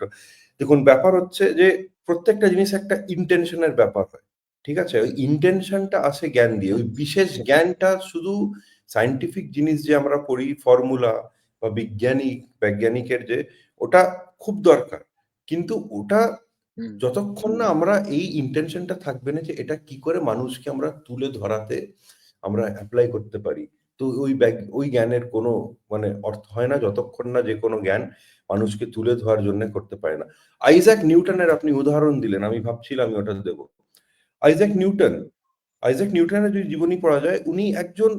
দেখুন, ব্যাপার হচ্ছে যে প্রত্যেকটা জিনিস একটা ইন্টেনশনের ব্যাপার হয়। ঠিক আছে? ওই ইন্টেনশনটা আসে জ্ঞান দিয়ে। ওই বিশেষ জ্ঞানটা শুধু সায়েন্টিফিক জিনিস যে আমরা পড়ি, ফর্মুলা বা বৈজ্ঞানিকের যে ওটা খুব দরকার। কিন্তু ওটা হুম, যতক্ষণ না আমরা এই ইন্টেনশনটা থাকবে না যে এটা কি করে মানুষকে আমরা তুলে ধরাতে আমরা এপ্লাই করতে পারি। তো ওই জ্ঞানের কোনো মানে অর্থ হয় না যতক্ষণ না যে কোনো জ্ঞান মানুষকে তুলে ধরার জন্য করতে পারে না। আইজ্যাক নিউটনের আপনি উদাহরণ দিলেন, আমি ভাবছিলাম আমি ওটা দেব। আইজ্যাক নিউটন, আইজ্যাক নিউটনের যদি জীবনী পড়া যায়, উনি একজন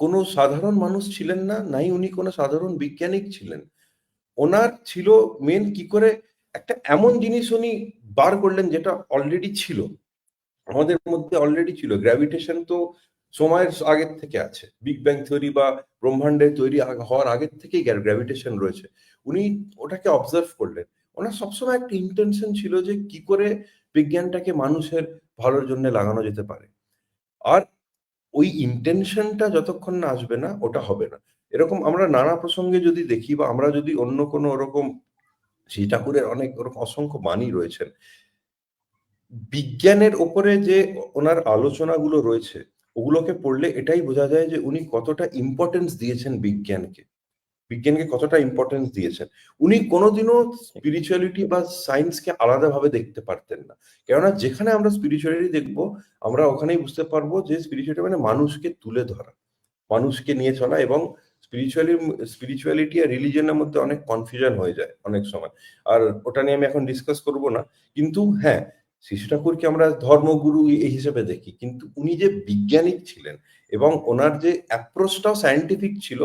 কোনো সাধারণ মানুষ ছিলেন না, নাই উনি কোনো সাধারণ বিজ্ঞানিক ছিলেন। ওনার ছিল মেন কি করে একটা এমন জিনিস উনি বার করলেন যেটা অলরেডি ছিল। আমাদের মধ্যে অলরেডি ছিল। গ্র্যাভিটেশন তো সময়ের আগের থেকে আছে। বিগ ব্যাং থিওরি বা ব্রহ্মাণ্ডের তৈরি হওয়ার আগের থেকেই গ্র্যাভিটেশন রয়েছে। উনি ওটাকে অবজার্ভ করলেন। ওনার সবসময় একটা ইন্টেনশন ছিল যে কি করে বিজ্ঞানটাকে মানুষের ভালোর জন্য লাগানো যেতে পারে। আর ওই ইন্টেনশনটা যতক্ষণ না আসবে না, ওটা হবে না। এরকম আমরা নানা প্রসঙ্গে যদি দেখি বা আমরা যদি অন্য কোনো ওরকম শ্রী ঠাকুরের অনেক ওরকম অসংখ্য বাণী রয়েছেন। বিজ্ঞানের ওপরে যে ওনার আলোচনাগুলো রয়েছে, ওগুলোকে পড়লে এটাই বোঝা যায় যে উনি কতটা ইম্পোর্টেন্স দিয়েছেন বিজ্ঞানকে। বিজ্ঞানকে কতটা ইম্পোর্টেন্স দিয়েছেন। উনি কোনোদিনও স্পিরিচুয়ালিটি বা সায়েন্সকে আলাদাভাবে দেখতে পারতেন না। কেননা যেখানে আমরা স্পিরিচুয়ালিটি দেখবো, আমরা ওখানেই বুঝতে পারবো যে স্পিরিচুয়ালিটি মানে মানুষকে তুলে ধরা, মানুষকে নিয়ে চলা। এবং স্পিরিচুয়ালিটি আর রিলিজিয়নের মধ্যে অনেক কনফিউশন হয়ে যায় অনেক সময়। আর ওটা নিয়ে আমি এখন ডিসকাস করব না। কিন্তু হ্যাঁ, শিশু ঠাকুরকে আমরা ধর্মগুরু এই হিসেবে দেখি, কিন্তু উনি যে বিজ্ঞানিক ছিলেন এবং ওনার যে অ্যাপ্রোচটাও সায়েন্টিফিক ছিল,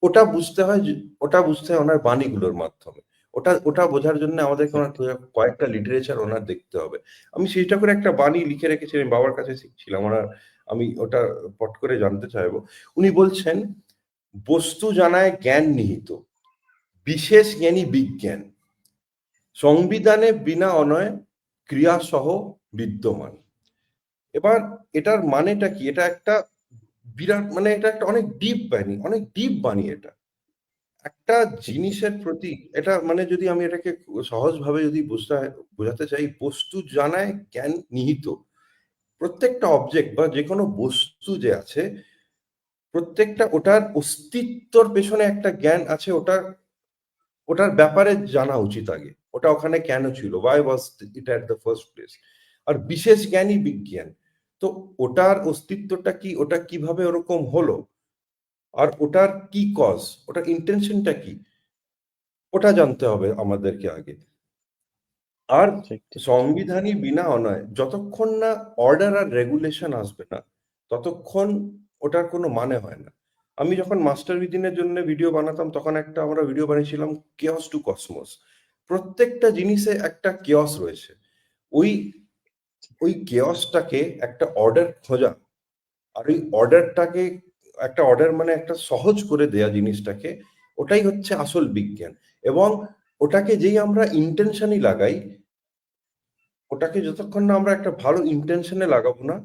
ওটা বুঝতে হয় ওটা বুঝতে হয় ওনার বাণীগুলোর মাধ্যমে। ওটা ওটা বোঝার জন্য আমাদেরকে ওনার কয়েকটা লিটারেচার ওনার দেখতে হবে। আমি শিশু ঠাকুরের একটা বাণী লিখে রেখেছি, আমি বাবার কাছে শিখছিলাম। আমি ওটা পট করে জানতে চাইবো। উনি বলছেন, বস্তু জানায় জ্ঞান নিহিত, বিশেষ জ্ঞানী বিজ্ঞান, সংবিধানে বিনা অনয় ক্রিয়াসহ বিদ্যমান। এবার এটার মানেটা কি? এটা একটা বিরাট মানে এটা একটা অনেক ডিপ বাণী, অনেক ডিপ বাণী এটা। একটা জিনিসের প্রতি এটা মানে যদি আমি এটাকে সহজভাবে যদি বোঝাতে চাই, বস্তু জানায় জ্ঞান নিহিত। প্রত্যেকটা অবজেক্ট বা যে কোনো বস্তু যে আছে, প্রত্যেকটা ওটার অস্তিত্বর পেছনে একটা জ্ঞান আছে, ওটার ব্যাপারে জানা উচিত আগে। ওটা ওখানে কেন ছিল, why was it at the first place. আর বিশেষ জ্ঞানই বিজ্ঞান। তো ওটার অস্তিত্বটা কি, ওটা কিভাবে ওরকম হলো, আর ওটার কি কজ, ওটার ইন্টেনশনটা কি, ওটা জানতে হবে আমাদেরকে আগে। আর ঠিক ঠিক। সংবিধানই বিনা অনয়, যতক্ষণ না অর্ডার আর রেগুলেশন আসবে না, ততক্ষণ ওটার কোনো মানে হয় না। আমি যখন মাস্টার উইদিনের জন্য ভিডিও বানাতাম, তখন একটা আমরা ভিডিও বানিয়েছিলাম কেওস টু কসমস। প্রত্যেকটা জিনিসে একটা কেওস রয়েছে। ওই ওই কেওসটাকে একটা অর্ডার খোঁজা, আর ওই অর্ডারটাকে একটা অর্ডার মানে একটা সহজ করে দেয়া জিনিসটাকে, ওটাই হচ্ছে আসল বিজ্ঞান। এবং ওটাকে যেই আমরা ইন্টেনশনই লাগাই, ওটাকে যতক্ষণ না আমরা একটা ভালো ইন্টেনশনে লাগাবো না,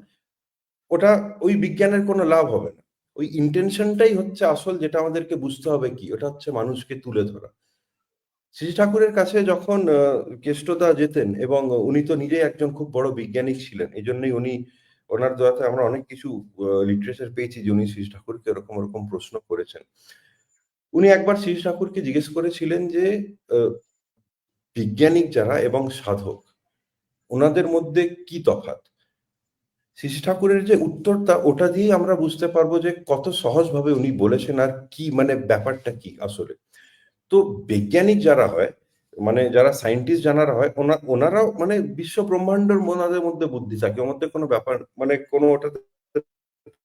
ওটা ওই বিজ্ঞানের কোনো লাভ হবে না। ওই ইন্টেনশনটাই হচ্ছে আসল, যেটা আমাদেরকে বুঝতে হবে কি, ওটা হচ্ছে মানুষকে তুলে ধরা। শ্রী ঠাকুরের কাছে যখন কেষ্টদা যেতেন, এবং উনি তো নিজেই একজন খুব বড় বিজ্ঞানী ছিলেন, এই জন্যই উনি, ওনার দয়াতে আমরা অনেক কিছু লিটারেচার পেয়েছি যে উনি শ্রী ঠাকুরকে এরকম ওরকম প্রশ্ন করেছেন। উনি একবার শ্রী ঠাকুরকে জিজ্ঞেস করেছিলেন যে আহ, বিজ্ঞানিক যারা এবং সাধক, ওনাদের মধ্যে কি তফাৎ। শ্রী ঠাকুরের যে উত্তরটা, ওটা দিয়েই আমরা বুঝতে পারবো যে কত সহজভাবে উনি বলেছেন আর কি মানে ব্যাপারটা কি আসলে। তো বৈজ্ঞানিক যারা হয়, মানে যারা সায়েন্টিস্ট জানারা হয়, ওনারাও মানে বিশ্ব ব্রহ্মাণ্ডের ওনাদের মধ্যে বুদ্ধি থাকে, ওর মধ্যে কোনো ব্যাপার মানে কোনো ওটা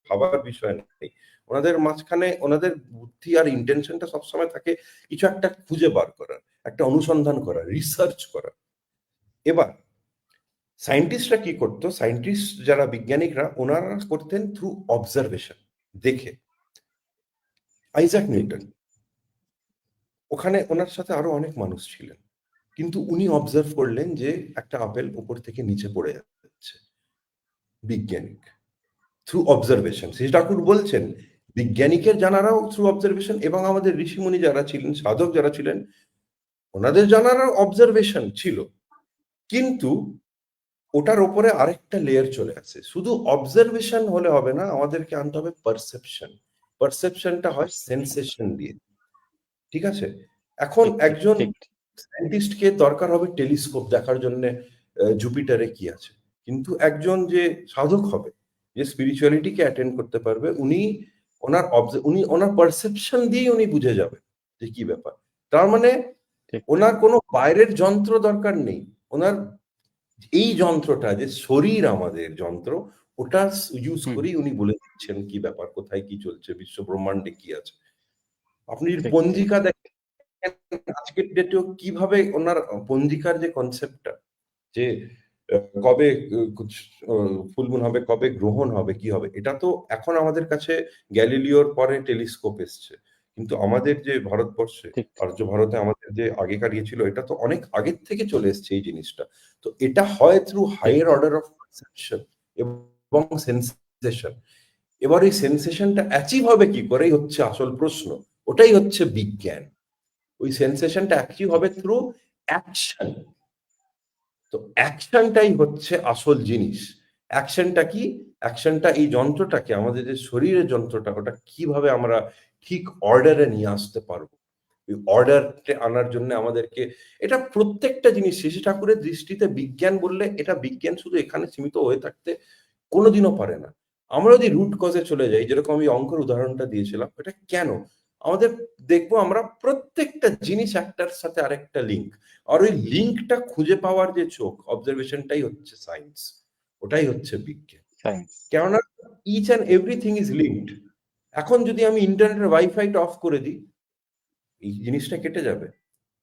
ভাবার বিষয় নেই। ওনাদের মাঝখানে ওনাদের বুদ্ধি আর ইন্টেনশনটা সবসময় থাকে কিছু একটা খুঁজে বার করার, একটা অনুসন্ধান করা, রিসার্চ করা। এবার সায়েন্টিস্টরা কি করতো, সায়েন্টিস্ট যারা বিজ্ঞানিকরা, ওনারা করতেন থ্রু অবজারভেশন, দেখে। আইজাক ঠিক নিউটন, ওখানে ওনার সাথে আরো অনেক মানুষ ছিলেন, কিন্তু উনি অবজার্ভ করলেন যে একটা আপেল উপর থেকে নিচে পড়ে যাচ্ছে। বিজ্ঞানিক থ্রু অবজারভেশন। শ্রী ঠাকুর বলছেন বিজ্ঞানিকের জানারাও থ্রু অবজারভেশন, এবং আমাদের ঋষিমুনি যারা ছিলেন, সাধক যারা ছিলেন, ওনাদের জানারাও অবজারভেশন ছিল। কিন্তু ওটার ওপরে আরেকটা লেয়ার চলে আসে, শুধু অবজারভেশন হলে হবে না, আমাদেরকে আনতে হবে পারসেপশন। পারসেপশনটা হয় পারসেপশন। সেন্সেশন দিয়ে। ঠিক আছে? এখন ঠিক ঠিক একজন ঠিক। সায়েন্টিস্টকে দরকার হবে টেলিস্কোপ দেখার জন্য জুপিটারে কি আছে। কিন্তু একজন যে সাধক হবে, যে স্পিরিচুয়ালিটিকে অ্যাটেন্ড করতে পারবে, উনি ওনার পারসেপশন দিয়েই উনি বুঝে যাবে যে কি ব্যাপার। তার মানে ঠিক ওনার কোনো বাইরের যন্ত্র দরকার নেই। ওনার এই যন্ত্রটা যে শরীর, আমাদের যন্ত্র, ওটা ইউজ হুম। করেই উনি বলে দিচ্ছেন কি ব্যাপার, কোথায় কি চলছে, বিশ্ব ব্রহ্মাণ্ডে কি আছে। আপনি যদি ঠিক ঠিক। পঞ্জিকা দেখেন, আজকের ডেটেও কিভাবে ওনার পঞ্জিকার যে কনসেপ্টটা, যে কবে ফুলমুন হবে, কবে গ্রহণ হবে, কি হবে, এটা তো এখন আমাদের কাছে গ্যালিলিওর পরে টেলিস্কোপ এসছে। কিন্তু আমাদের যে ভারতবর্ষে, ঠিক আর্য ভারতে আমাদের যে আগেকার ইয়ে ছিল, এটা তো অনেক আগের থেকে চলে এসছে এই জিনিসটা। তো এটা হয় থ্রু ঠিক। হায়ার অর্ডার অফ পারসেপশন এবং সেন্সেশন। এবার এই সেন্সেশনটা অ্যাচিভ হবে কি করেই হচ্ছে আসল প্রশ্ন। ওটাই হচ্ছে বিজ্ঞান। ওই সেন্সেশনটা অ্যাচিভ ঠিক হবে থ্রু অ্যাকশন। তো অ্যাকশনটাই হচ্ছে আসল জিনিস। অ্যাকশনটা কি? অ্যাকশনটা এই যন্ত্রটাকে, আমাদের যে শরীরের যন্ত্রটা, ওটা কিভাবে আমরা ঠিক অর্ডারে নিয়ে আসতে পারবো। ওই অর্ডারকে আনার জন্য আমাদেরকে, এটা প্রত্যেকটা জিনিস শ্রী ঠাকুরের দৃষ্টিতে বিজ্ঞান বললে, এটা বিজ্ঞান শুধু এখানে সীমিত হয়ে থাকতে কোনোদিনও পারে না। আমরা যদি রুট কজে চলে যাই, যেরকম আমি অঙ্কের উদাহরণটা দিয়েছিলাম, এটা কেন আমাদের, দেখবো আমরা প্রত্যেকটা জিনিস একটার সাথে আরেকটা লিঙ্ক। আর ওই লিঙ্কটা খুঁজে পাওয়ার যে চোখ, অবজারভেশনটাই হচ্ছে সায়েন্স, ওটাই হচ্ছে বিজ্ঞান। সায়েন্স। কেননা each and everything is linked. এখন যদি আমি ইন্টারনেটের ওয়াইফাইটা অফ করে দিই, এই জিনিসটা কেটে যাবে।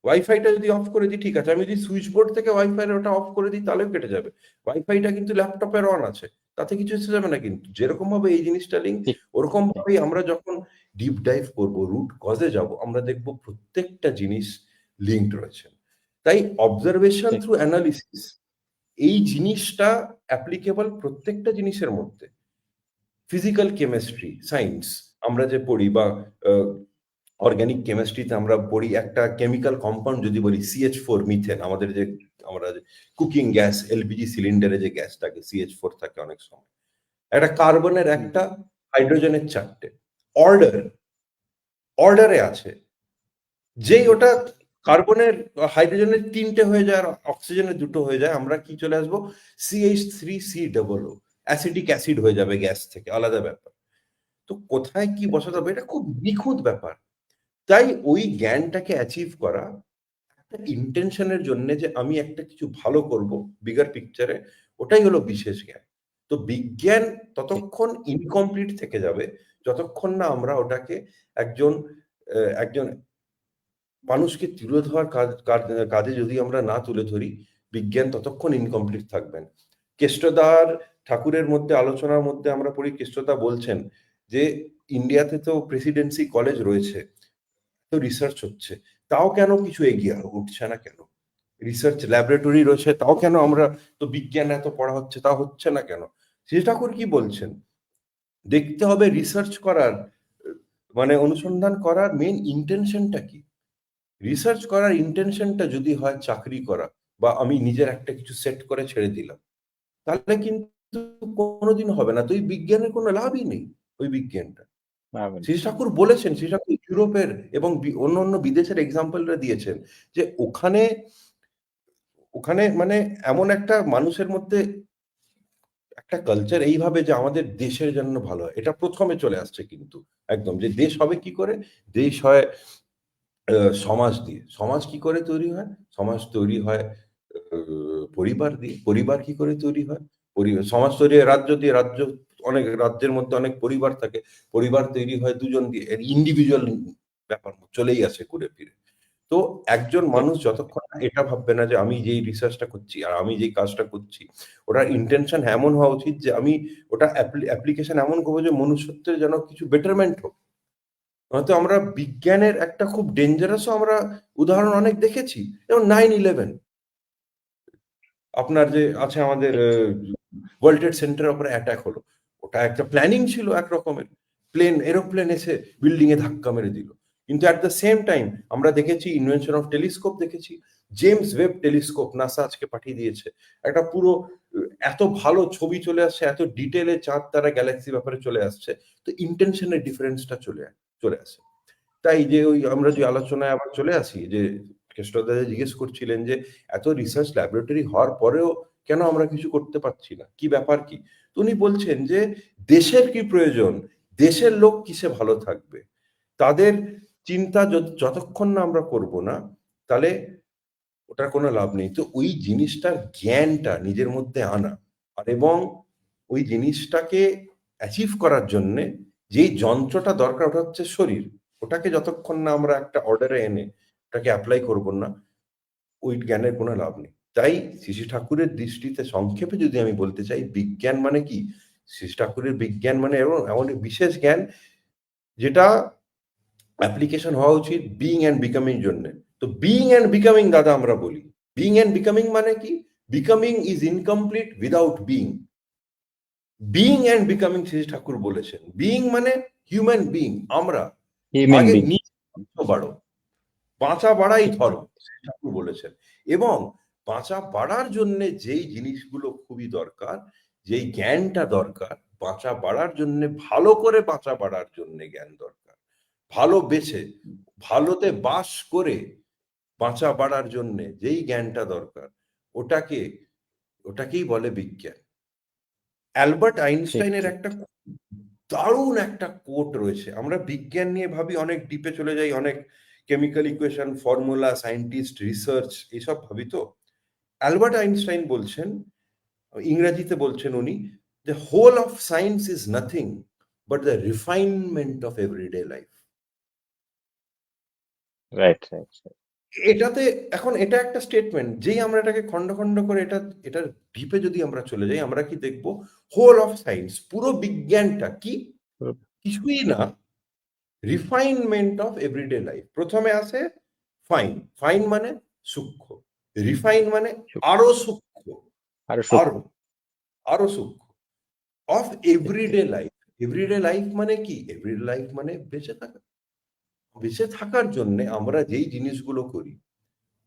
ওয়াইফাইটা যদি অফ করে দিই, ঠিক আছে, আমি যদি সুইচ বোর্ড থেকে ওয়াইফাই ওটা অফ করে দিই, তাহলেও কেটে যাবে। ওয়াইফাইটা কিন্তু ল্যাপটপের অন আছে, তাতে কিছু এসে যাবে না। কিন্তু যেরকম ভাবে এই জিনিসটা লিঙ্ক, ঠিক ওরকম ঠিক। ভাবেই আমরা যখন ডিপ ডাইভ করব, রুট কজে যাব, আমরা দেখব প্রত্যেকটা জিনিস লিঙ্কড রয়েছে। তাই অবজারভেশন ঠিক থ্রু অ্যানালিসিস, এই জিনিসটা অ্যাপ্লিকেবল প্রত্যেকটা জিনিসের মধ্যে। ফিজিক্যাল কেমিস্ট্রি, সায়েন্স আমরা যে পড়ি, বা অর্গানিক কেমিস্ট্রিতে আমরা পড়ি একটা কেমিক্যাল কম্পাউন্ড যদি বলি CH4 মিথেন, আমাদের যে আমরা কুকিং গ্যাস এলপিজি সিলিন্ডারে যে গ্যাস থাকে CH4 থাকে অনেক সময়, একটা কার্বনের একটা, হাইড্রোজেনের চারটে, অর্ডার অর্ডারে আছে। যেই ওটা কার্বনের হাইড্রোজেনের তিনটে হয়ে যায় আর অক্সিজেনের দুটো হয়ে যায়, আমরা কি চলে আসবো CH3COO, অ্যাসিটিক অ্যাসিড হয়ে যাবে গ্যাস থেকে, আলাদা ব্যাপার। তো কোথায় কি বসাতে হবে এটা খুব নিখুঁত ব্যাপার। তাই ওই জ্ঞানটাকে অ্যাচিভ করা একটা ইন্টেনশনের জন্য, যে আমি একটা কিছু ভালো করব বিগার পিকচারে, ওটাই হলো বিশেষ জ্ঞান। তো বিজ্ঞান ততক্ষণ ইনকমপ্লিট থেকে যাবে যতক্ষণ না আমরা ওটাকে একজন একজন মানুষকে তুলে ধরার কাজে যদি আমরা না তুলে ধরি, বিজ্ঞান ততক্ষণ ইনকমপ্লিট থাকবেন। কেষ্টদার ঠাকুরের মধ্যে আলোচনার মধ্যে আমরা পড়ি, কেষ্টদা বলছেন যে ইন্ডিয়াতে তো প্রেসিডেন্সি কলেজ রয়েছে, তো রিসার্চ হচ্ছে, তাও কেন কিছু এগিয়ে উঠছে না, কেন রিসার্চ ল্যাবরেটরি রয়েছে তাও কেন আমরা, তো বিজ্ঞান এত পড়া হচ্ছে তাও হচ্ছে না কেন? শ্রী ঠাকুর কি বলছেন, দেখতে হবে রিসার্চ করার মানে অনুসন্ধান করার মেন ইন্টেনশনটা কি। রিসার্চ করার ইন্টেনশনটা যদি হয় চাকরি করা, বা আমি নিজের একটা কিছু সেট করে ছেড়ে দিলাম, তাহলে কিন্তু কোনোদিন হবে না। তো ওই বিজ্ঞানের কোনো লাভই নেই, ওই বিজ্ঞানটা। শ্রী ঠাকুর বলেছেন, শ্রী ঠাকুর ইউরোপের এবং অন্য অন্য বিদেশের এক্সাম্পলটা দিয়েছেন, যে ওখানে ওখানে মানে এমন একটা মানুষের মধ্যে একটা কালচার এইভাবে যে আমাদের দেশের জন্য ভালো হয়, এটা প্রথমে চলে আসছে। কিন্তু একদম যে দেশ হবে কি করে, দেশ হয় সমাজ দিয়ে। সমাজ কি করে তৈরি হয়? সমাজ তৈরি হয় পরিবার দিয়ে। পরিবার কি করে তৈরি হয়? সমাজ তৈরি হয় রাজ্য দিয়ে। রাজ্য, অনেক রাজ্যের মধ্যে অনেক পরিবার থাকে। পরিবার তৈরি হয় দুজন দিয়ে। ইন্ডিভিজুয়াল ব্যাপার চলেই আসে ঘুরে ফিরে। তো একজন ঠিক মানুষ যতক্ষণ না এটা ভাববে না যে আমি যেই রিসার্চটা করছি আর আমি যেই কাজটা করছি, ওটার ইন্টেনশন এমন হওয়া উচিত যে আমি ওটা অ্যাপ্লিকেশন এমন করবো যে মনুষ্যত্বের যেন কিছু বেটারমেন্ট হোক। নয়তো আমরা বিজ্ঞানের একটা খুব ডেঞ্জারাসও আমরা উদাহরণ অনেক দেখেছি, যেমন 9/11 আপনার যে আছে আমাদের ঠিক ওয়ার্ল্ড ট্রেড সেন্টারের উপরে অ্যাটাক হলো। ওটা একটা প্ল্যানিং ছিল এক রকমের। এরোপ্লেন এসে বিল্ডিং এ ধাক্কা মেরে দিল। কিন্তু অ্যাট দ্য সেম টাইম আমরা দেখেছি ইনভেনশন অফ টেলিস্কোপ দেখেছি। জেমস ওয়েব টেলিস্কোপ নাসা আজকে পাঠিয়ে দিয়েছে। একটা পুরো এত ভালো ছবি চলে আসছে, এত ডিটেলে চাঁদ তারা গ্যালাক্সি ব্যাপারে চলে আসছে। তো ইন্টেনশনের ডিফারেন্সটা চলে আসে। তাই যে ওই আমরা যে ঠিক আলোচনায় আবার চলে আসি, যে কেষ্টদা জিজ্ঞেস করছিলেন যে এত রিসার্চ ল্যাবরেটরি হওয়ার পরেও কেন আমরা কিছু করতে পারছি না, কি ব্যাপার কি? তো উনি বলছেন যে দেশের কি প্রয়োজন, দেশের লোক কিসে ভালো থাকবে, তাদের চিন্তা যতক্ষণ না আমরা করব না, তাহলে ওটার কোনো লাভ নেই। তো ওই জিনিসটার জ্ঞানটা নিজের মধ্যে আনা, আর এবং ওই জিনিসটাকে অ্যাচিভ করার জন্যে যেই যন্ত্রটা দরকার ওটা হচ্ছে শরীর। ওটাকে যতক্ষণ না আমরা একটা অর্ডারে এনে ওটাকে অ্যাপ্লাই করব না, ওই জ্ঞানের কোনো লাভ নেই। তাই শ্রী ঠাকুরের দৃষ্টিতে সংক্ষেপে যদি আমি বলতে চাই, বিজ্ঞান মানে কি, শ্রী ঠাকুরের বিজ্ঞান মানে এমন এমন বিশেষ জ্ঞান যেটা অ্যাপ্লিকেশন হওয়া উচিত বিইং অ্যান্ড বিকামিং জন্য। তো বিইং অ্যান্ড বিকামিং দাদা আমরা বলি, বিইং অ্যান্ড বিকামিং মানে কি, becoming is incomplete without being. Being and becoming Shri Thakur বলেছেন, বিইং মানে হিউম্যান বিইং, আমরা হিউম্যান আগে বিং। নিজে বাড়ো, বাঁচা বাড়াই ঠিক ধর্ম, ঠিক শ্রী ঠাকুর বলেছেন। এবং বাঁচা বাড়ার জন্য যেই জিনিসগুলো খুবই দরকার, যেই জ্ঞানটা দরকার, বাঁচা বাড়ার জন্য, ভালো করে বাঁচা বাড়ার জন্য জ্ঞান দরকার। ভালো বেছে, ভালোতে বাস করে বাঁচা বাড়ার জন্য যেই জ্ঞানটা দরকার, ওটাকে ওটাকেই বলে বিজ্ঞান। অ্যালবার্ট ঠিক আইনস্টাইনের ঠিক একটা দারুণ একটা কোট রয়েছে। আমরা বিজ্ঞান নিয়ে ভাবি, অনেক ডিপে চলে যাই, অনেক chemical equation, formula, scientist, research এসব ভাবি। তো অ্যালবার্ট আইনস্টাইন বলছেন, ইংরেজিতে বলছেন উনি, the whole of science is nothing but the refinement of everyday life. Right right. এটাতে এখন এটা একটা স্টেটমেন্ট, যেই আমরা এটাকে খন্ড খন্ড করে এটার ডিপে যদি আমরা চলে যাই, আমরা কি দেখব, হোল অফ সায়েন্স, পুরো বিজ্ঞানটা কি, কিছুই না, রিফাইনমেন্ট অফ এভরিডে লাইফ। প্রথমে আসে ফাইন, ফাইন মানে সূক্ষ্ম, রিফাইন মানে আরো সূক্ষ্ম, আরো সূক্ষ্ম। আরো আরো সূক্ষ্ম, অফ ঠিক ঠিক এভরিডে লাইফ। এভরিডে লাইফ মানে কি, এভরিডে লাইফ মানে বেঁচে থাকা। বেঁচে থাকার জন্যে আমরা যেই জিনিসগুলো করি,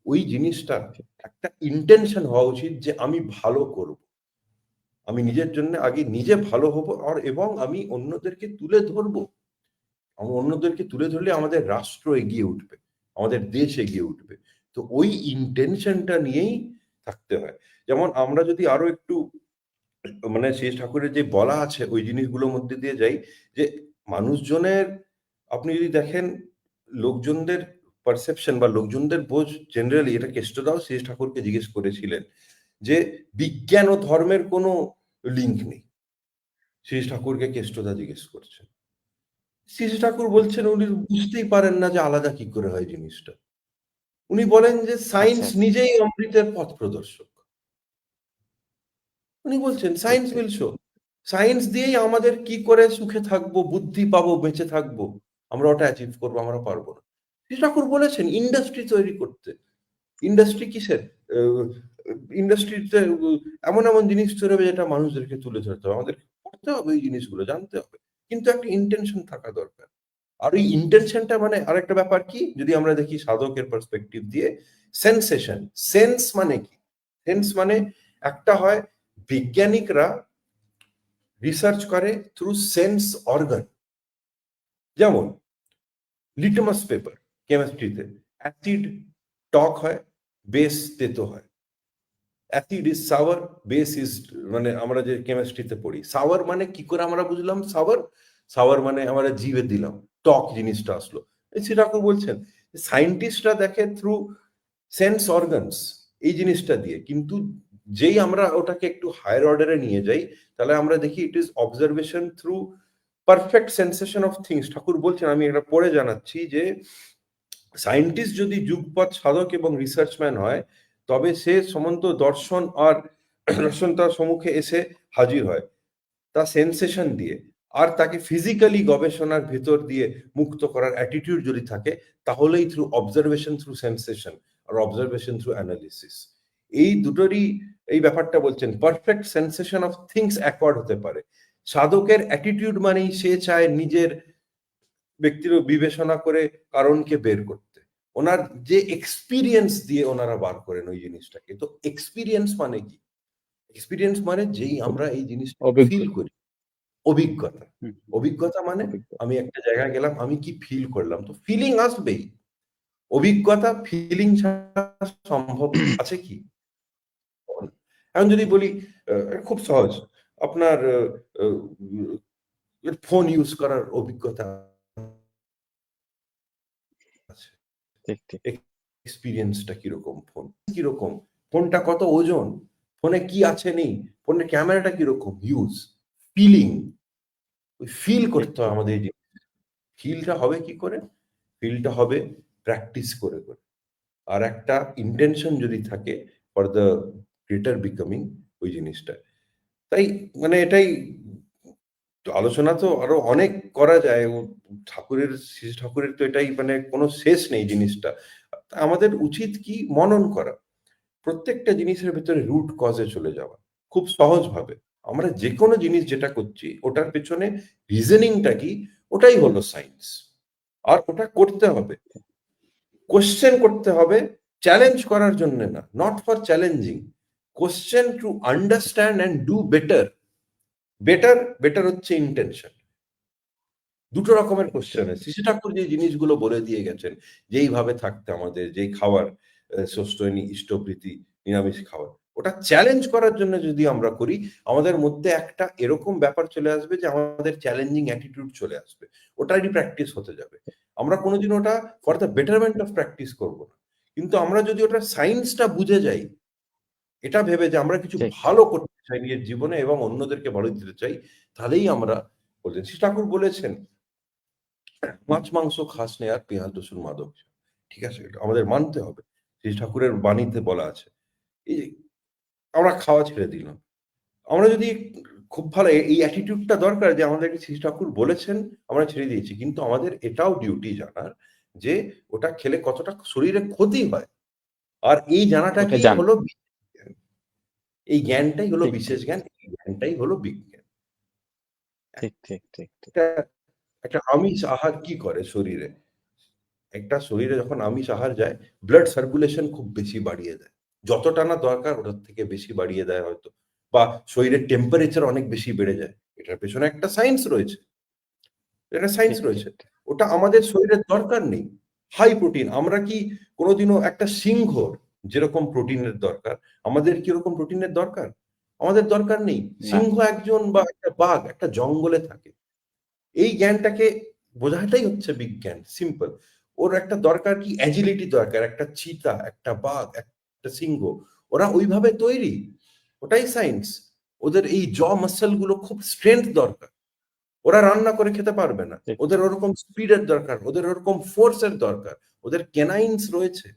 ওই জিনিসটার ঠিক, একটা ইনটেনশন হওয়া উচিত যে আমি ভালো করব। আমি নিজের জন্য আগে নিজে ভালো হবো এবং আমি অন্যদেরকে তুলে ধরবো। অন্যদেরকে তুলে ধরলে আমাদের রাষ্ট্র এগিয়ে উঠবে। আমাদের দেশ এগিয়ে উঠবে। তো ওই ইনটেনশনটা নিয়েই থাকতে হয়। যেমন আমরা যদি আরো একটু মানে শেষ ঠাকুরের যে বলা আছে ওই জিনিসগুলোর মধ্যে দিয়ে যাই যে মানুষজনের আপনি যদি দেখেন লোকজনদের পারসেপশন বা লোকজনদের বোঝ জেনারেলি এটা কেষ্টদাও শেষ ঠাকুরকে জিজ্ঞেস করেছিলেন যে বিজ্ঞান ও ধর্মের কোনো লিঙ্ক নেই। শেষ ঠাকুরকে কেষ্টদা জিজ্ঞেস করছেন। শেষ ঠাকুর বলছেন উনি বুঝতেই পারেন না যে আলাদা কি করে হয় জিনিসটা। উনি বলেন যে আচ্ছা, সায়েন্স আচ্ছা। নিজেই অমৃতের পথ প্রদর্শক। উনি বলছেন ঠিক, সায়েন্স ঠিক। Will show. সায়েন্স দিয়েই আমাদের কি করে সুখে থাকবো, বুদ্ধি পাবো, বেঁচে থাকবো। আমরা ওটা অ্যাচিভ করবো, আমরা পারবো না। শ্রী ঠাকুর বলেছেন ইন্ডাস্ট্রি তৈরি করতে। ইন্ডাস্ট্রি কিসের? আ ইন্ডাস্ট্রিতে এমন, এমন জিনিস তৈরি হবে যেটা মানুষদেরকে তুলে ধরতে হবে। আমাদের পড়তে হবে এই জিনিসগুলো, জানতে হবে। কিন্তু একটা ইনটেনশন থাকা দরকার। আর ওই ইনটেনশনটা মানে আরেকটা ব্যাপার কি? যদি আমরা দেখি সাধকের পার্সপেক্টিভ দিয়ে সেন্সেশন। সেন্স মানে কি? সেন্স মানে একটা হয় বিজ্ঞানিকরা রিসার্চ করে থ্রু সেন্স অর্গান। যেমন লিটমাস পেপার কেমিস্ট্রিতে অ্যাসিড টক হয়, বেস তেতো হয়। Acid is sour, base is মানে আমরা যে কেমিস্ট্রিতে পড়ি সাওয়ার মানে কি করে আমরা বুঝলাম সাওয়ার? সাওয়ার মানে আমরা জিভে দিলাম, টক জিনিসটা আসলো। সেটা বলছেন সায়েন্টিস্টরা দেখে থ্রু সেন্স অর্গানস এই জিনিসটা দিয়ে, কিন্তু যেই আমরা ওটাকে একটু হায়ার অর্ডারে নিয়ে যাই তাহলে আমরা দেখি it is observation through perfect sensation of things. Thakur বলছেন, আমি এটা পড়ে জানাচ্ছি যে সায়েন্টিস্ট যদি যুগপৎ সাধক এবং রিসার্চম্যান হয় তবে সে সমন্ত দর্শন আর দর্শন তার সম্মুখে এসে হাজির হয় তা সেন্সেশন দিয়ে। আর তাকে ফিজিক্যালি গবেষণার ভেতর দিয়ে মুক্ত করার অ্যাটিটিউড যদি থাকে তাহলেই থ্রু অবজারভেশন থ্রু সেন্সেশন আর অবজারভেশন থ্রু অ্যানালিসিস এই দুটোরই এই ব্যাপারটা বলছেন perfect sensation of things acquired হতে পারে। সাধকের অ্যাটিটিউড মানেই সে চায় নিজের ব্যক্তির বিবেচনা করে কারণকে বের করতে। ওনার যে এক্সপেরিয়েন্স দিয়ে ওনারা বার করেন ওই জিনিসটাকে। তো এক্সপেরিয়েন্স মানে কি? এক্সপেরিয়েন্স মানে যেই অ আমরা এই জিনিসটা ফিল অভিজ্ঞতা। করি। অভিজ্ঞতা। হুম, অভিজ্ঞতা মানে অভিজ্ঞতা। আমি একটা জায়গায় গেলাম, আমি কি ফিল করলাম? তো ফিলিং আসবেই। অভিজ্ঞতা ফিলিং ছাড়া সম্ভব আছে কি? এখন যদি বলি খুব সহজ। আপনার আ ফোন ইউজ করার অভিজ্ঞতা আছে। ঠিক, ঠিক। এক্সপেরিয়েন্সটা কিরকম ফোন? কিরকম? ফোনটা কত ওজন? ফোনে কি আছে নেই? ফোনের ক্যামেরাটা কিরকম? হিউজ। ফিলিং, ওই ফিল ঠিক, করতে হয় ঠিক। আমাদের এই জিনিস। ফিলটা হবে কি করে? ফিলটা হবে প্র্যাকটিস করে, করে। আর একটা ইনটেনশন যদি থাকে ফর দ্য গ্রেটার বিকামিং ওই জিনিসটা। তাই মানে এটাই আলোচনা তো আরো অনেক করা যায়। ঠাকুরের শ্রী ঠাকুরের তো এটাই মানে কোনো শেষ নেই জিনিসটা। আমাদের উচিত কি মনন করা। প্রত্যেকটা জিনিসের ভেতরে রুট কজ এ চলে যাওয়া। খুব সহজভাবে। আমরা যেকোনো জিনিস যেটা করছি ওটার পেছনে রিজনিংটা কি ওটাই হলো সায়েন্স। আর ওটা করতে হবে। কোয়েশ্চেন করতে হবে চ্যালেঞ্জ করার জন্য না, not for challenging. Question to understand and do better. Better হচ্ছে ইন্টেনশন। দুটো রকমের ঠিক, ঠিক, কোয়েশ্চেন আছে। ঠিক। শ্রী ঠাকুর যে জিনিসগুলো বলে দিয়ে গেছেন, যেইভাবে থাকতে আমাদের, যেই খাবার সস্তৈনী, ইষ্টভৃতি, নিরামিষ খাবার। ওটা চ্যালেঞ্জ করার জন্য যদি আমরা করি, আমাদের মধ্যে একটা এরকম ব্যাপার চলে আসবে যে আমাদের চ্যালেঞ্জিং অ্যাটিটিউড চলে আসবে। ওটারই প্র্যাকটিস হতে যাবে। আমরা কোনোদিন ওটা for the betterment of practice করব না। কিন্তু আমরা যদি ওটার সায়েন্সটা বুঝে যাই, এটা ভেবে যে আমরা কিছু ঠিক, ঠিক। ভালো করতে চাই নিজের জীবনে এবং অন্যদেরকে ভালো দিতে চাই, তাহলেই আমরা বলছেন। শ্রী ঠাকুর বলেছেন মাছ মাংস খাস নে আর পেঁয়াজ রসুন মাদক। ঠিক আছে? এটা আমাদের মানতে হবে। শ্রী ঠাকুরের বাণীতে বলা আছে। এই যে আমরা খাওয়া ছেড়ে দিলাম। আমরা যদি খুব ভালো এই অ্যাটিটিউড টা দরকার যে আমাদেরকে শ্রী ঠাকুর বলেছেন, আমরা ছেড়ে দিয়েছি। কিন্তু আমাদের এটাও ডিউটি জানার যে ওটা খেলে কতটা শরীরে ক্ষতি হয়। আর এই ওটা জানাটাকেই জান। হলো বিশেষ জ্ঞান। এই জ্ঞানটাই হলো ঠিক, বিশেষ ঠিক, জ্ঞান। ঠিক। এই জ্ঞানটাই হলো বিজ্ঞান। ঠিক, ঠিক, ঠিক, ঠিক। একটা একটা আমিষ আহার কি করে শরীরে? একটা শরীরে যখন আমিষ আহার যায়, ব্লাড সার্কুলেশন খুব বেশি বাড়িয়ে দেয়। যতটা না দরকার ওটার থেকে বেশি বাড়িয়ে দেয় হয়তো। বা শরীরের টেম্পারেচার অনেক বেশি বেড়ে যায়। এটার পেছনে একটা সায়েন্স রয়েছে। এটা সায়েন্স ঠিক, ঠিক, রয়েছে। ঠিক। ওটা আমাদের শরীরের দরকার নেই। হাই প্রোটিন আমরা কি কোনদিনও একটা সিংহর যেরকম প্রোটিনের দরকার, আমাদের কি ওরকম প্রোটিনের দরকার? আমাদের দরকার নেই। না, সিংহ একজন বা একটা বাঘ একটা জঙ্গলে থাকে। এই জ্ঞানটাকে বোঝাটাই হচ্ছে বিজ্ঞান। সিম্পল। ওর একটা দরকার কি এজিলিটি দরকার। একটা চিতা, একটা বাঘ, একটা সিংহ। ওরা ওইভাবে তৈরি। ওটাই সায়েন্স। ওদের এই মাসল গুলো খুব স্ট্রেংথ দরকার। ওরা রান্না করে খেতে পারবে না। ঠিক, ওদের ঠিক, ওরকম স্পিডের দরকার, ওদের ওরকম ফোর্স এর দরকার। ওদের ক্যানাইনস রয়েছে।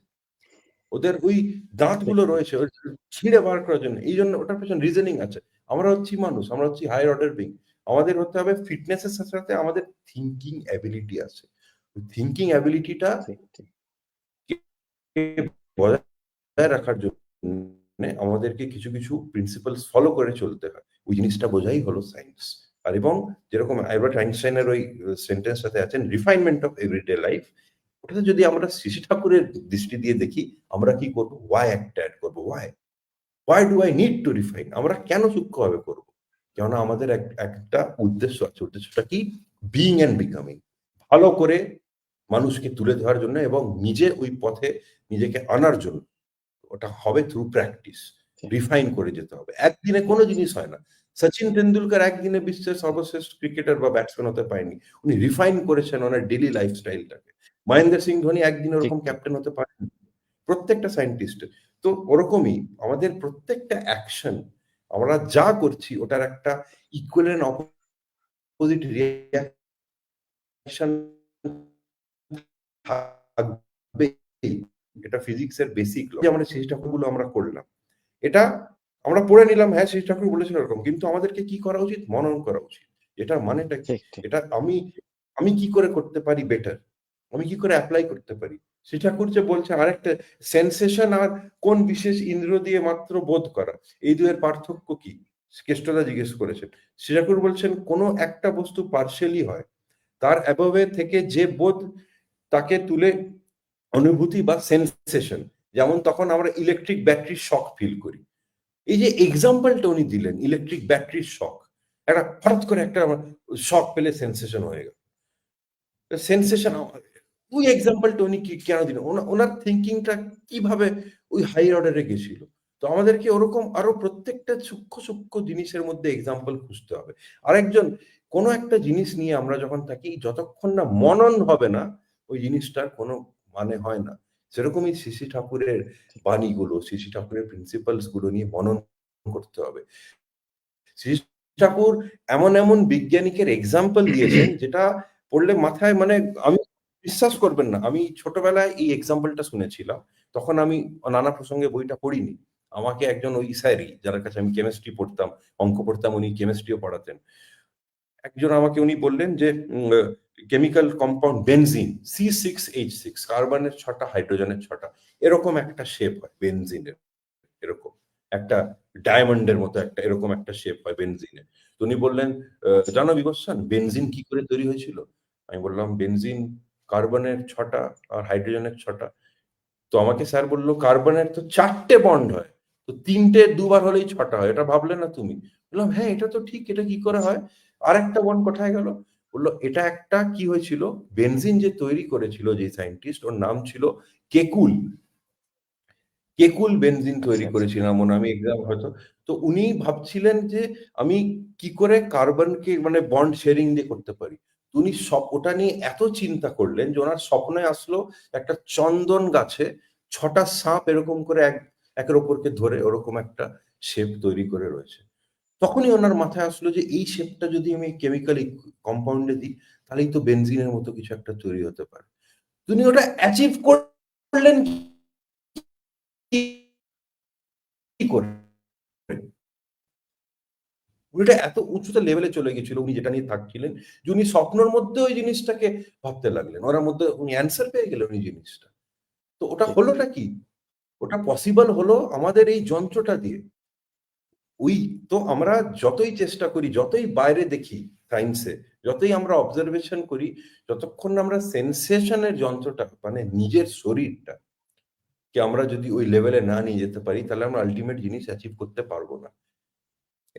ওদের ওই ঠিক, দাঁতগুলো ঠিক। রয়েছে ওই ছিঁড়ে বার করার জন্য। এইজন্য ওটার পেছনে রিজনিং আছে। আমরা হচ্ছি মানুষ, আমরা হচ্ছি হায়ার অর্ডার বিং। আমাদের হতে হবে ফিটনেস এর সাথে, সাথে আমাদের থিংকিং অ্যাবিলিটি আছে। ওই থিংকিং অ্যাবিলিটিটা ঠিক, ঠিক। বজায় রাখার জন্যে আমাদেরকে কিছু, কিছু প্রিন্সিপালস ফলো করে চলতে হয়। ওই জিনিসটা বোঝাই হলো সায়েন্স। আর এবং যেরকম অ্যালবার্ট আইনস্টাইনের ওই সেন্টেন্সটাতে আছেন রিফাইনমেন্ট অফ এভরিডে লাইফ। ওটাতে যদি আমরা শ্রী ঠাকুরের দৃষ্টি দিয়ে দেখি, আমরা কি করব? why একটা এড করব। why do I need to refine? আমরা কেন সূক্ষ্মভাবে করব? কেননা আমাদের একটা উদ্দেশ্য আছে। উদ্দেশ্যটা কি? Being and becoming. ভালো করে মানুষকে তুলে ধরার জন্য এবং নিজে ওই পথে নিজেকে আনার জন্য। ওটা হবে থ্রু প্র্যাকটিস। ঠিক, রিফাইন করে যেতে হবে। একদিনে কোন জিনিস হয় না। সচিন টেন্ডুলকার একদিনে বিশ্বের সর্বশ্রেষ্ঠ ক্রিকেটার বা ব্যাটসম্যান হতে পারেনি। উনি রিফাইন করেছেন ওনার ডেইলি লাইফস্টাইলটাকে। মহেন্দ্র সিং ধোনি একদিনে ঠিক, ওরকম ঠিক। ক্যাপ্টেন হতে পারেনি। প্রত্যেকটা সায়েন্টিস্টের। তো ওরকমই আমাদের প্রত্যেকটা অ্যাকশন আমরা যা করছি ওটার একটা ইকুয়াল অ্যান্ড অপোজিট রিঅ্যাকশন থাকবেই। এটা ফিজিক্সের বেসিক ল। যে আমরা শ্রী ঠাকুরগুলো আমরা করলাম। এটা আমরা পড়ে নিলাম, হ্যাঁ, শ্রী ঠাকুর বলেছেন এরকম। কিন্তু আমাদেরকে কি করা উচিত? মনন করা উচিত। এটার মানেটা কি? ঠিক, ঠিক। এটা আমি আমি কি করে করতে পারি বেটার? আমি কি করে এপ্লাই করতে পারি? শ্রী ঠাকুর যে বলছে আরেকটা সেন্সেশন আর কোন বিশেষ ইন্দ্রিয় দিয়ে মাত্র বোধ করা। এই দুয়ের পার্থক্য কি? কেষ্টদা জিজ্ঞেস করেছেন। শ্রী ঠাকুর বলছেন কোন একটা বস্তু পার্শিয়ালি হয়। তার অ্যাবove থেকে যে বোধ তাকে তুলে অনুভূতি বা সেন্সেশন। যেমন তখন আমরা ইলেকট্রিক ব্যাটারির শক ফিল করি। এই যে এক্সাম্পলটা উনি দিলেন ইলেকট্রিক ব্যাটারির শক। একটা হঠাৎ করে একটা শক পেলে সেন্সেশন হয়ে গেল। সেন্সেশন ওই এক্সাম্পলটা উনি কেন দিলেন? ওনার থিংকিংটা কিভাবে ওই হাই অর্ডারে গেছিল? তো আমাদেরকে ওরকম আরো প্রত্যেকটা সূক্ষ্ম, সূক্ষ্ম জিনিসের মধ্যে এক্সাম্পল খুঁজতে হবে। আরেকজন কোন একটা জিনিস নিয়ে আমরা যখন থাকি যতক্ষণ না মনন হবে না, ওই জিনিসটার কোনো মানে হয় না। সেরকমই শ্রী ঠাকুরের বাণীগুলো, শ্রী ঠাকুরের প্রিন্সিপালস গুলো নিয়ে মনন করতে হবে। শ্রী ঠাকুর এমন, এমন বিজ্ঞানিকের এক্সাম্পল দিয়েছেন যেটা পড়লে মাথায় মানে আমি বিশ্বাস করবেন না। আমি ছোটবেলায় এই এক্সাম্পলটা শুনেছিলাম। তখন আমি নানা প্রসঙ্গে বইটা পড়িনি। আমাকে একজন ওই স্যারই যার কাছে আমি কেমিস্ট্রি পড়তাম, অঙ্ক পড়তাম উনি কেমিস্ট্রিও পড়াতেন। একজন আমাকে উনি বললেন যে কেমিক্যাল কম্পাউন্ড বেনজিন C6H6 কার্বনের ৬ টা হাইড্রোজেনের ৬ টা। এরকম একটা শেপ হয় বেনজিনের। এরকম। একটা ডায়মন্ডের মতো একটা এরকম একটা শেপ হয় বেনজিনের। তো উনি বললেন, আচ্ছা। "জানো বিবস্বান বেনজিন কি করে তৈরি হয়েছিল?" আমি বললাম, "বেনজিন কার্বনের ৬ টা আর হাইড্রোজেনের ৬ টা।" তো আমাকে স্যার বলল, "কার্বনের তো ৪ টে বন্ড হয়। তো ৩ টে দুবার হলেই ৬ টা হয়। এটা ভাবলে না তুমি?" বললাম, "হ্যাঁ, এটা তো ঠিক। এটা কি করে আচ্ছা, হয়?" আরেকটা বন্ড কোথায় গেল? বলল, "এটা একটা কি হয়েছিল, বেনজিন যে তৈরি করেছিল যে সায়েন্টিস্ট ওর নাম ছিল কেকুল। কেকুল বেনজিন আচ্ছা, তৈরি আচ্ছা। করেছিলাম মনে হয়, আমি এক্সাক্ট হয়তো। তো উনি ভাবছিলেন যে আমি কি করে কার্বনকে মানে বন্ড শেয়ারিং দিয়ে করতে পারি। তো উনি ওটা নিয়ে এত চিন্তা করলেন যে উনার স্বপ্নে আসলো একটা চন্দন গাছে ৬ টা সাপ এরকম করে একের অপরকে ধরে ওরকম একটা শেপ তৈরি করে রয়েছে। তখনই উনার মাথায় আসলো যে এই শেপটা যদি আমি কেমিক্যালি কম্পাউন্ড এ দিই তাহলেই তো বেনজিনের মতো কিছু একটা তৈরি হতে পারে। তো উনি ওটা অ্যাচিভ করলেন কি করে? উনিটা এত উঁচুতে লেভেলে চলে গেছিল উনি যেটা নিয়ে থাকছিলেন যে উনি স্বপ্নের মধ্যে ওই জিনিসটাকে ভাবতে লাগলেন। ওনার মধ্যে উনি অ্যান্সার পেয়ে গেলেন ওই জিনিসটা। তো ওটা ঠিক, হলোটা ঠিক। কি? ওটা পসিবল হলো আমাদের এই যন্ত্রটা দিয়ে। ওই তো আমরা যতই চেষ্টা করি, যতই বাইরে দেখি সায়েন্সে, যতই আমরা অবজারভেশন করি, যতক্ষণ না আমরা সেন্সেশনের যন্ত্রটা মানে নিজের শরীরটা কে আমরা যদি ওই লেভেলে না নিয়ে যেতে পারি, তাহলে আমরা আলটিমেট জিনিস অ্যাচিভ করতে পারবো না।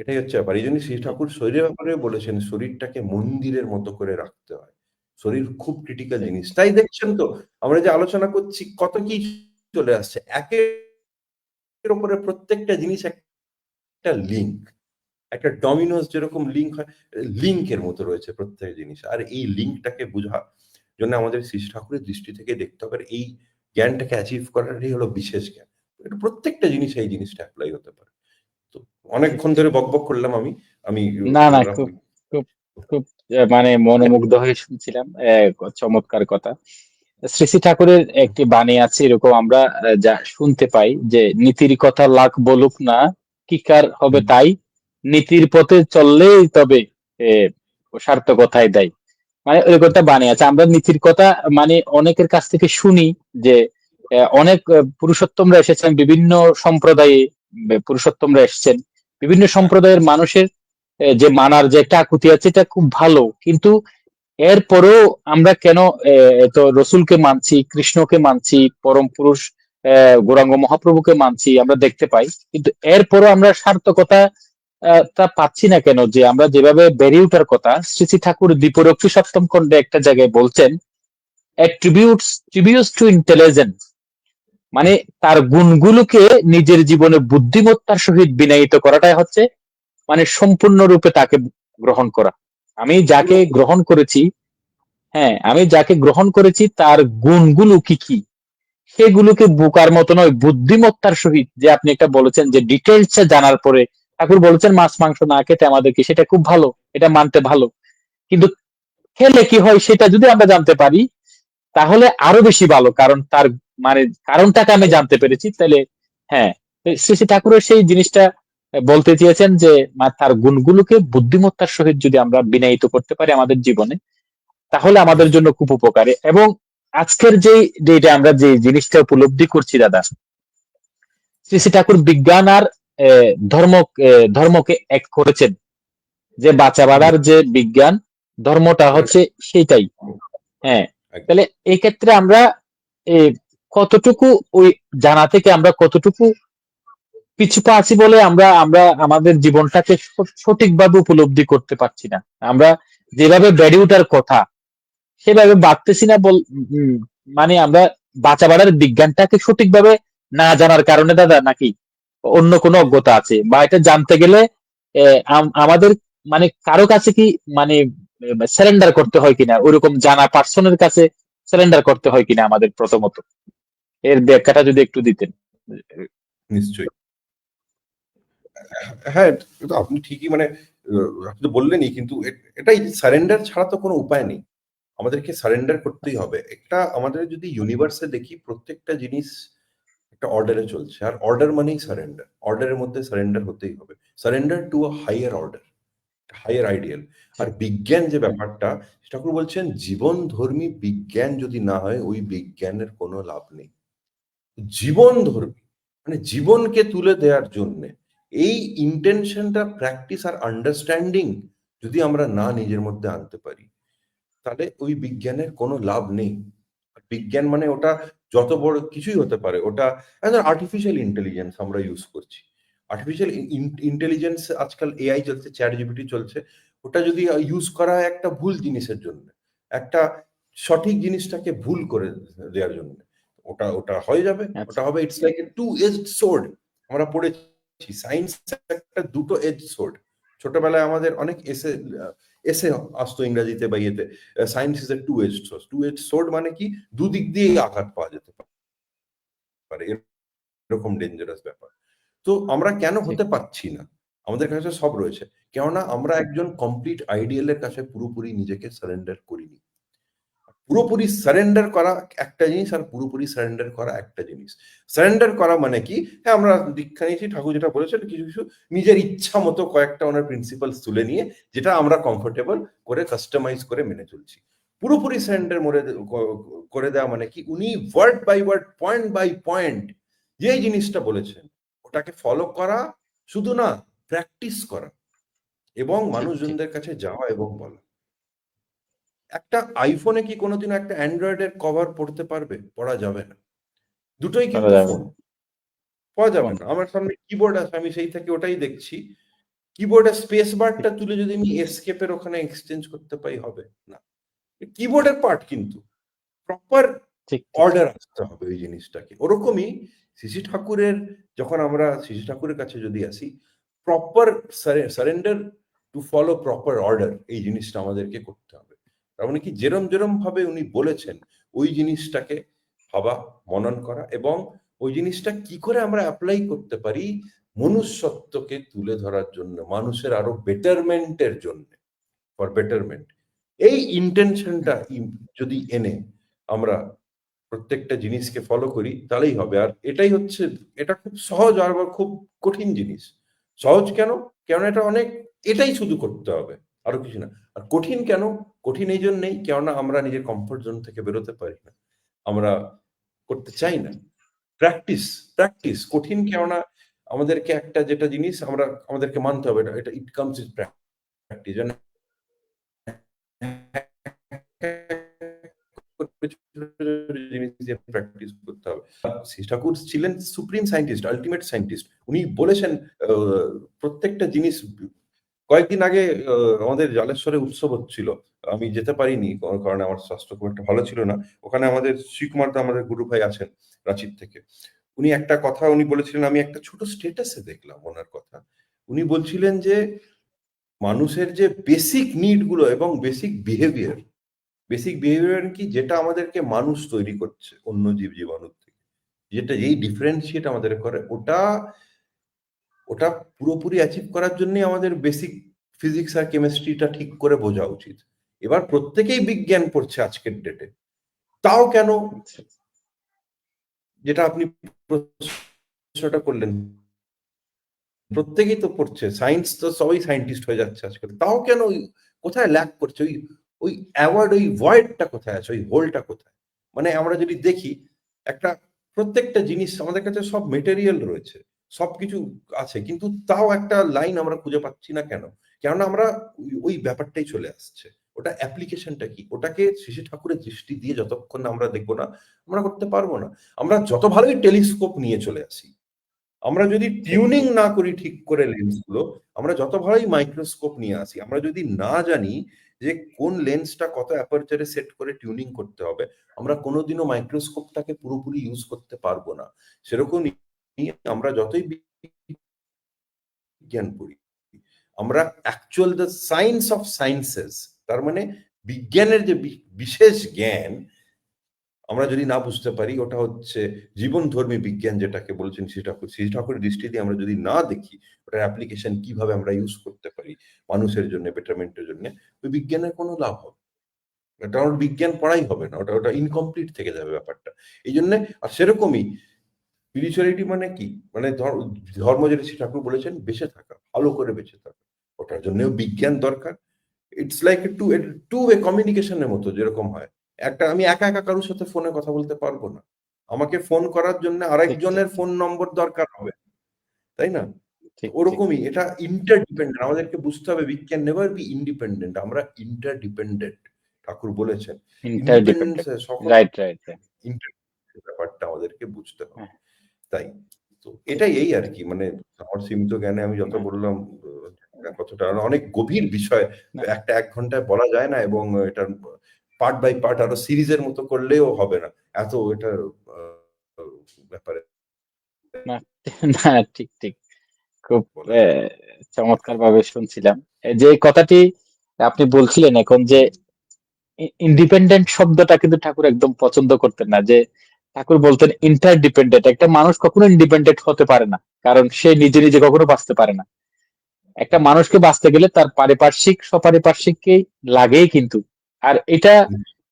এটাই হচ্ছে ব্যাপার। এই জন্য শ্রী ঠাকুর শরীরের ব্যাপারে বলেছেন, শরীরটাকে মন্দিরের মতো করে রাখতে হয়। শরীর খুব ক্রিটিক্যাল জিনিস। তাই দেখছেন তো আমরা যে আলোচনা করছি কত কি চলে আসছে। একের উপরে প্রত্যেকটা জিনিস একটা লিঙ্ক। একটা ডমিনোস যেরকম লিঙ্ক হয়, লিঙ্কের মতো রয়েছে প্রত্যেক জিনিস। আর এই লিঙ্কটাকে বোঝার জন্য আমাদের শ্রী ঠাকুরের দৃষ্টি থেকে দেখতে হবে, আর এই জ্ঞানটাকে অ্যাচিভ করাটাই হলো বিশেষ জ্ঞান। এটা প্রত্যেকটা জিনিসে এই জিনিসটা এপ্লাই হতে পারে। তো অনেকক্ষণ ধরে বকবক করলাম আমি। আমি না না, রাখি। খুব খুব খুব মানে মনোমুগ্ধ হয়ে শুনছিলাম। চমৎকার কথা। শ্রী শ্রী ঠাকুরের একটি বাণী আছে, এরকম আমরা যা শুনতে পাই যে নীতির কথা লাখ বলুক না, কিকার হবে তাই, নীতির পথে চললেই তবে সার্থকতায় দেয়। মানে এরকম একটা বাণী আছে। আমরা নীতির কথা মানে অনেকের কাছ থেকে শুনি যে অনেক পুরুষোত্তমরা এসেছেন বিভিন্ন সম্প্রদায়ে, পুরুষোত্তমরা এসেছেন বিভিন্ন সম্প্রদায়ের মানুষের যে মানার যে একটা আকুতি আছে এটা খুব ভালো, কিন্তু এরপরেও আমরা কেন এত রসুলকে মানছি, কৃষ্ণকে মানছি, পরম পুরুষ গৌরাঙ্গ মহাপ্রভুকে মানছি আমরা দেখতে পাই, কিন্তু এরপরও আমরা সার্থকতা তা পাচ্ছি না কেন? যে আমরা যেভাবে বেড়ে ওঠার কথা, শ্রী শ্রী ঠাকুর দ্বিপরক্ষী সপ্তম খণ্ডে একটা জায়গায় বলছেন, ট্রিবিউটস টু ইন্টেলিজেন্স, মানে তার গুণগুলোকে নিজের জীবনে বুদ্ধিমত্তার সহিত বিনায়িত করাটাই হচ্ছে মানে সম্পূর্ণরূপে তাকে গ্রহণ করা। আমি যাকে গ্রহণ করেছি, হ্যাঁ আমি যাকে গ্রহণ করেছি তার গুণগুলো কি কি সেগুলোকে বোকার মতো নয়, বুদ্ধিমত্তার সহিত, যে আপনি একটা বলেছেন যে ডিটেলস জানার পরে, ঠাকুর বলেছেন মাছ মাংস না খেতে আমাদেরকে, সেটা খুব ভালো, এটা মানতে ভালো, কিন্তু খেলে কি হয় সেটা যদি আমরা জানতে পারি তাহলে আরো বেশি ভালো, কারণ তার মানে কারণটাকে আমি জানতে পেরেছি তাহলে। হ্যাঁ, শ্রী শ্রী ঠাকুরের সেই জিনিসটা বলতে চেয়েছেন যে তার গুণগুলোকে বুদ্ধিমত্তার সহিত যদি আমরা বিনায়িত করতে পারি আমাদের জীবনে, তাহলে আমাদের জন্য খুব উপকারী। এবং আজকের যে যেটা আমরা যে জিনিসটা উপলব্ধি করছি দাদা, শ্রী শ্রী ঠাকুর বিজ্ঞান আর ধর্ম ধর্মকে এক করেছেন, যে বাঁচা বাড়ার যে বিজ্ঞান ধর্মটা হচ্ছে সেইটাই। হ্যাঁ, তাহলে এই ক্ষেত্রে আমরা কতটুকু ওই জানা থেকে আমরা কতটুকু পিছু পা আছি বলে আমরা আমরা আমাদের জীবনটাকে সঠিকভাবে উপলব্ধি করতে পারছি না। আমরা যেভাবে বেড়ে ওঠার কথা সেভাবে বাড়তেছি না মানে আমরা বাঁচা বাড়ার বিজ্ঞানটাকে সঠিকভাবে না জানার কারণে দাদা, নাকি অন্য কোনো অজ্ঞতা আছে, বা এটা জানতে গেলে আমাদের মানে কারো কাছে কি মানে সারেন্ডার করতে হয় কিনা, ওইরকম জানা পার্সনের কাছে সারেন্ডার করতে হয় কিনা আমাদের প্রথমত, এর ব্যাখ্যাটা যদি একটু দিতেন। নিশ্চয়ই। হ্যাঁ, কিন্তু আপনি ঠিকই মানে আপনি তো বললেনই, কিন্তু এটাই সারেন্ডার ছাড়া তো কোনো উপায় নেই। আমাদেরকে সারেন্ডার করতেই হবে। একটা আমাদের যদি ইউনিভার্সে দেখি প্রত্যেকটা জিনিস একটা অর্ডারে চলছে, আর অর্ডার মানেই সারেন্ডার। অর্ডারের মধ্যে সারেন্ডার হতেই হবে। Surrender to a higher order, higher ideal. আর বিজ্ঞান যে ব্যাপারটা, ঠাকুর বলছেন জীবনধর্মী বিজ্ঞান যদি না হয় ওই বিজ্ঞানের কোনো লাভ নেই। জীবনধর্মী মানে জীবনকে তুলে দেওয়ার জন্যে এই ইন্টেনশনটা, প্র্যাকটিস আর আন্ডারস্ট্যান্ডিং যদি আমরা না নিজের মধ্যে আনতে পারি, তাহলে ওই বিজ্ঞানের কোনো লাভ নেই। বিজ্ঞান মানে ওটা যত বড় কিছুই হতে পারে। ওটা আর্টিফিশিয়াল ইন্টেলিজেন্স আমরা ইউজ করছি। আর্টিফিশিয়াল ইন্টেলিজেন্স আজকাল এআই চলছে, চ্যাট জিপিটি চলছে। ওটা যদি ইউজ করা হয় একটা ভুল জিনিসের জন্য, একটা সঠিক জিনিসটাকে ভুল করে দেওয়ার জন্য, ওটা ওটা হয়ে যাবে। ওটা আচ্ছা, হবে, it's like a two edged sword. আমরা পড়েছি সায়েন্স একটা দুটো এজ সোর্ড। ছোটবেলায় আমাদের অনেক এসে এসে আসতো ইংরেজিতে বা ইয়েতে, science is a two edge sword. Two edge sword মানে কি, দুদিক দিয়ে আঘাত পাওয়া যেতে পারে, এরকম ডেঞ্জারাস ব্যাপার। তো আমরা কেন ঠিক। হতে পারছি না? আমাদের কাছে সব রয়েছে। কেননা আমরা একজন কমপ্লিট আইডিয়ালের কাছে পুরোপুরি নিজেকে সারেন্ডার করিনি। পুরোপুরি সারেন্ডার করা একটা জিনিস, আর পুরোপুরি সারেন্ডার করা একটা জিনিস। সারেন্ডার করা মানে কি, হ্যাঁ আমরা দীক্ষা নিয়েছি, ঠাকুর যেটা বলেছেন কিছু কিছু নিজের ইচ্ছা মতো কয়েকটা ওনার প্রিন্সিপালস তুলে নিয়ে যেটা আমরা কমফোর্টেবল করে কাস্টমাইজ করে মেনে চলছি। পুরোপুরি সারেন্ডার করে দেওয়া মানে কি, উনি word by word, point by point যে জিনিসটা বলেছেন ওটাকে ফলো করা, শুধু না প্র্যাকটিস করা এবং ঠিক ঠিক মানুষজনদের কাছে যাওয়া এবং বলা। একটা আইফোনে কি কোনোদিন একটা অ্যান্ড্রয়েডের কভার পড়তে পারবে? পড়া যাবে না। দুটোই করা কিন্তু যাবে ফোন। না। পাওয়া যাবে ফোন। না। আমার সামনে কিবোর্ড আছে, আমি সেই থেকে ওটাই দেখছি। কিবোর্ডের স্পেস বারটা তুলে যদি আমি এসকেপের ওখানে এক্সচেঞ্জ করতে পারি, হবে না। কিবোর্ডের পার্ট কিন্তু প্রপার ঠিক ঠিক অর্ডার আসতে হবে ওই জিনিসটাকে। ওরকমই শ্রী ঠাকুরের, যখন আমরা শ্রী ঠাকুরের কাছে যদি আসি, proper surrender to follow proper order, এই জিনিসটা আমাদেরকে করতে হবে। তার মানে কি, যেরম যেরম ভাবে উনি বলেছেন ওই জিনিসটাকে ভাবা, মনন করা, এবং ওই জিনিসটা কি করে আমরা অ্যাপ্লাই করতে পারি মনুষ্যত্বকে তুলে ধরার জন্য, মানুষের আরো বেটারমেন্টের জন্য, ফর বেটারমেন্ট। এই ইন্টেনশনটা যদি এনে আমরা প্রত্যেকটা জিনিসকে ফলো করি, তাহলেই হবে। আর এটাই হচ্ছে, এটা খুব সহজ আর আবার খুব কঠিন জিনিস। সহজ কেন? কেন এটা অনেক, এটাই শুধু করতে হবে, আরো কিছু না। আর কঠিন কেন? কঠিন এই জন্যেই, কেননা আমরা নিজের কমফোর্ট জোন থেকে বেরোতে পারি না, আমরা করতে ঠিক চাই না। প্র্যাকটিস, ঠিক প্র্যাকটিস কঠিন, কেননা আমাদেরকে একটা যেটা জিনিস আমাদেরকে মানতে হবে, এটা এটা ইট কামস উইথ প্র্যাকটিস। জিনিস দিয়ে প্র্যাকটিস করতে হবে। শ্রী ঠাকুর ছিলেন সুপ্রিম সায়েন্টিস্ট, আল্টিমেট সায়েন্টিস্ট। উনি বলেছেন প্রত্যেকটা জিনিস। কয়েকদিন আগে আমাদের জালেশ্বরে উৎসব হচ্ছিল, আমি যেতে পারিনি, কারণ আমার স্বাস্থ্য খুব একটা ভালো ছিল না। ওখানে আমাদের শ্রীকুমার দা, আমাদের গুরু ভাই আছেন রাঁচির থেকে। উনি একটা কথা উনি বলেছিলেন, আমি একটা ছোট স্টেটাসে দেখলাম ওনার কথা। উনি বলছিলেন যে মানুষের যে বেসিক নিড গুলো এবং বেসিক বিহেভিয়ার কি, যেটা আমাদেরকে মানুষ তৈরি করছে অন্য জীবাণুর থেকে, যেটা এই ডিফারেন্সিয়েট আমাদের করে, ওটা ওটা পুরোপুরি অ্যাচিভ করার জন্য আমাদের বেসিক ফিজিক্স আর কেমিস্ট্রিটা ঠিক করে বোঝা উচিত। এবার প্রত্যেকেই বিজ্ঞান পড়ছে আজকের ডেটে, তাও কেন? আচ্ছা যেটা আপনি প্রশ্নটা করলেন, প্রত্যেকেই তো পড়ছে সায়েন্স, তো সবাই সায়েন্টিস্ট হয়ে যাচ্ছে আজকাল, তাও কেন? কোথায় ল্যাক করছে? ওই ওই অ্যাওয়ার্ড, ওই ভয়েডটা কোথায় আছে, ওই হোলটা কোথায়? মানে আমরা যদি দেখি, একটা প্রত্যেকটা জিনিস আমাদের কাছে সব মেটেরিয়াল রয়েছে, সবকিছু আছে, কিন্তু তাও একটা লাইন আমরা খুঁজে পাচ্ছি না। কেন? কেননা আমরা ওই ব্যাপারটাই চলে আসছে। ওটা অ্যাপ্লিকেশনটা কি, ওটাকে শ্রী ঠাকুরের দৃষ্টি দিয়ে যতক্ষণ না আমরা দেখবো না, আমরা করতে পারবো না। আমরা যত ভালোই টেলিস্কোপ নিয়ে চলে আসি, আমরা যদি ঠিক টিউনিং ঠিক না করি ঠিক করে লেন্সগুলো, আমরা যত ভালোই মাইক্রোস্কোপ নিয়ে আসি, আমরা যদি না জানি যে কোন লেন্সটা কত অ্যাপারচারে সেট করে টিউনিং করতে হবে, আমরা কোনোদিনও মাইক্রোস্কোপটাকে পুরোপুরি ইউজ করতে পারবো না। সেরকমই আমরা যতই বিজ্ঞান পড়ি, আমরা actual the science of sciences, তার মানে বিজ্ঞানের যে বিশেষ জ্ঞান, আমরা যদি না বুঝতে পারি, ওটা হচ্ছে জীবনধর্মী বিজ্ঞান যেটাকে বলছেন শ্রী ঠাকুরের দৃষ্টি দিয়ে আমরা যদি না দেখি ওটার অ্যাপ্লিকেশন কিভাবে আমরা ইউজ করতে পারি মানুষের জন্য, বেটারমেন্টের জন্য, ওই বিজ্ঞানের কোনো লাভ হবে না। এটা আমার বিজ্ঞান পড়াই হবে না, ওটা ওটা ইনকমপ্লিট থেকে যাবে ব্যাপারটা। এই জন্য, আর সেরকমই স্পিরিচুয়ালিটি মানে কি, মানে ধর্ম যেটা শ্রী ঠাকুর বলেছেন, বেঁচে থাকা, ভালো করে বেঁচে থাকা, ওটার জন্যও বিজ্ঞান দরকার। ইটস লাইক টু ওয়ে কমিউনিকেশনের মতো যেরকম হয়। একটা, আমি একা একা কারোর সাথে ফোনে কথা বলতে পারবো না, আমাকে ফোন করার জন্য ঠিক ঠিক আরেকজনের ঠিক ফোন নম্বর দরকার হবে, তাই না? তো ঠিক ঠিক ওরকমই এটা ইন্টারডিপেন্ডেন্ট, আমাদেরকে বুঝতে হবে we can never be independent, আমরা ইন্টারডিপেন্ডেন্ট। ঠাকুর বলেছেন ইন্ডিপেন্ডেন্স, ইন্টারডিপেন্ডেন্ট। সকল রাইট রাইট রাইট। ব্যাপারটা আমাদেরকে বুঝতে হবে। হ্যাঁ। তাই তো ঠিক এটাই, ঠিক এই আর ঠিক। কি, মানে আমার সীমিত জ্ঞানে আমি যত না বললাম, কতটা অনেক গভীর বিষয়, না একটা ১ ঘন্টায় বলা যায় না, এবং এটা পার্ট বাই পার্ট আরো সিরিজের মতো করলেও হবে না, এত এটা ব্যাপারে না না ঠিক ঠিক। খুব বলা যায়। চমৎকার ভাবে শুনছিলাম। এই যে কথাটি আপনি বলছিলেন এখন, যে ইন্ডিপেন্ডেন্ট শব্দটা কিন্তু ঠাকুর একদম পছন্দ করতেন না। যে ঠাকুর বলতেন ইন্টারডিপেন্ডেন্ট। একটা মানুষ কখনো ইন্ডিপেন্ডেন্ট হতে পারে না, কারণ সে নিজে নিজে কখনো বাঁচতে পারে না। একটা মানুষকে বাঁচতে গেলে তার পারিপার্শ্বিক সপারিপার্শ্বিককেই লাগেই কিন্তু। আর এটা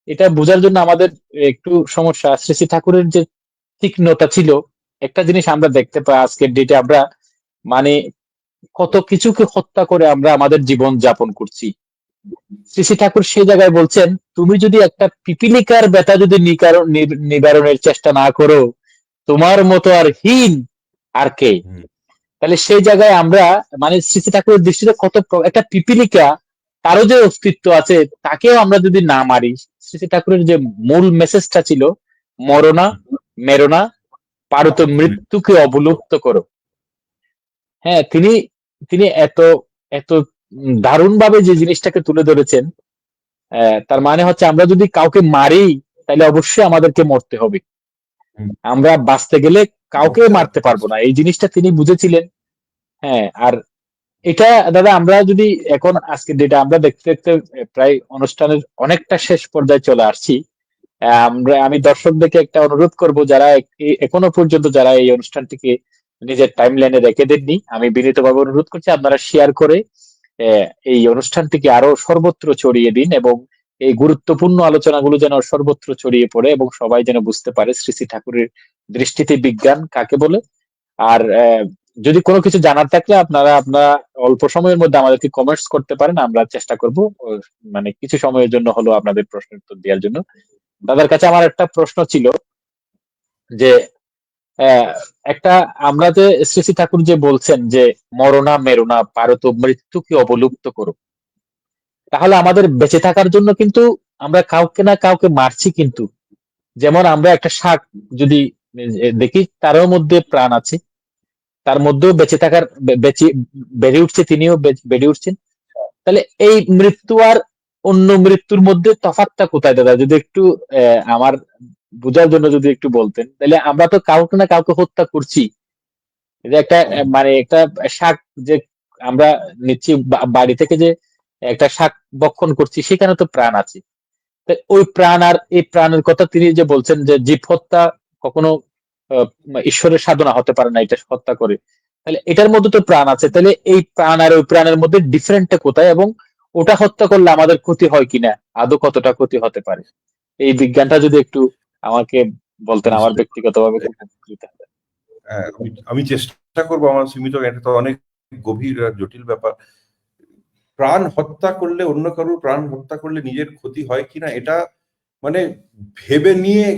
এটা বোঝার জন্য আমাদের একটু সমস্যা। শ্রী শ্রী ঠাকুরের যে তীক্ষ্ণতা ছিল, একটা জিনিস আমরা দেখতে পাই আজকের ডেটে, আমরা মানে কত কিছুকে হত্যা করে আমরা আমাদের জীবন যাপন করছি। শ্রী শ্রী ঠাকুর সেই জায়গায় বলছেন, তুমি যদি একটা পিপিলিকার ব্যথা যদি নিবারণের চেষ্টা না করো, তোমার মতো আর হীন আর কে। হুম, তাহলে সেই জায়গায় আমরা মানে শ্রী শ্রী ঠাকুরের দৃষ্টিতে কত একটা পিপীলিকা, তারও যে অস্তিত্ব আছে, তাকেও আমরা যদি না মারি, শ্রী শ্রী ঠাকুরের যে মূল মেসেজটা ছিল, মরনা মেরনা পারত মৃত্যুকে অবলুপ্ত করো। হ্যাঁ, তিনি তিনি এত এত দারুণ ভাবে যে জিনিসটাকে তুলে ধরেছেন। তার মানে হচ্ছে আমরা যদি কাউকে মারি, তাহলে অবশ্যই আমাদেরকে মরতে হবে। হুম, আমরা বাঁচতে গেলে কাউকে মরতে মারতে হবে। পারবো না, এই জিনিসটা তিনি বুঝেছিলেন। হ্যাঁ, আর এটা দাদা আমরা যদি এখন আজকে যেটা আমরা দেখতে দেখতে প্রায় অনুষ্ঠানের অনেকটা শেষ পর্যায়ে চলে আসছি। আমি দর্শকদেরকে একটা অনুরোধ করব, যারা এখনো পর্যন্ত যারা এই অনুষ্ঠানটিকে নিজের টাইম লাইনে রেখে দেননি, আমি বিনীতভাবে অনুরোধ করছি আপনারা শেয়ার করে এই অনুষ্ঠানটিকে আরো সর্বত্র ছড়িয়ে দিন, এবং এই গুরুত্বপূর্ণ আলোচনাগুলো যেন সর্বত্র ছড়িয়ে পড়ে এবং সবাই যেন বুঝতে পারে শ্রী শ্রী ঠাকুরের দৃষ্টিতে বিজ্ঞান কাকে বলে। আর যদি কোনো কিছু জানার থাকলে আপনারা অল্প সময়ের মধ্যে আমাদেরকে কমেন্টস করতে পারেন, আমরা চেষ্টা করব মানে কিছু সময়ের জন্য হলো আপনাদের প্রশ্নের উত্তর দেওয়ার জন্য। দাদার কাছে আমার একটা প্রশ্ন ছিল যে আহ, একটা আমরা যে শ্রী শ্রী ঠাকুর যে বলছেন যে মরণা মেরুনা পারত মৃত্যুকে অবলুপ্ত করো, তাহলে আমাদের বেঁচে থাকার জন্য কিন্তু আমরা কাউকে না কাউকে মারছি কিন্তু। যেমন আমরা একটা শাক যদি দেখি, তারও মধ্যে প্রাণ আছে, তার মধ্যেও বেঁচে থাকার বেঁচে বেড়ে উঠছে, তিনিও বেড়ে উঠছেন। তাহলে এই মৃত্যু আর অন্য মৃত্যুর মধ্যে তফাৎটা কোথায় দাদা, যদি একটু আমার বোঝার জন্য যদি একটু বলতেন, তাহলে আমরা তো কাউকে না কাউকে হত্যা করছি। এই যে একটা মানে একটা শাক যে আমরা নিচ্ছি বাড়ি থেকে, যে একটা শাক ভক্ষণ করছি, সেখানে তো প্রাণ আছে। তো ওই প্রাণ আর এই প্রাণের কথা তিনি যে বলছেন যে জীব হত্যা কখনো আহ, ঈশ্বরের সাধনা হতে পারে না, এটা হত্যা করে। তাহলে এটার মধ্যে তো প্রাণ আছে, তাহলে এই প্রাণ আর ওই প্রাণের মধ্যে ডিফারেন্টটা কোথায়, এবং ওটা হত্যা করলে আমাদের ক্ষতি হয় কিনা, আদৌ কতটা ক্ষতি হতে পারে, এই বিজ্ঞানটা যদি একটু আমাকে বলতেন, আমার নিশ্চয়ই। ব্যক্তিগতভাবে খুব উপকৃত হতেন। হ্যাঁ, আমি চেষ্টা করবো আমার সীমিত, এটা তো অনেক গভীর আর জটিল ব্যাপার। প্রাণ হত্যা করলে, অন্য কারোর প্রাণ হত্যা করলে নিজের ক্ষতি হয় কিনা, এটা মানে ভেবে নিয়ে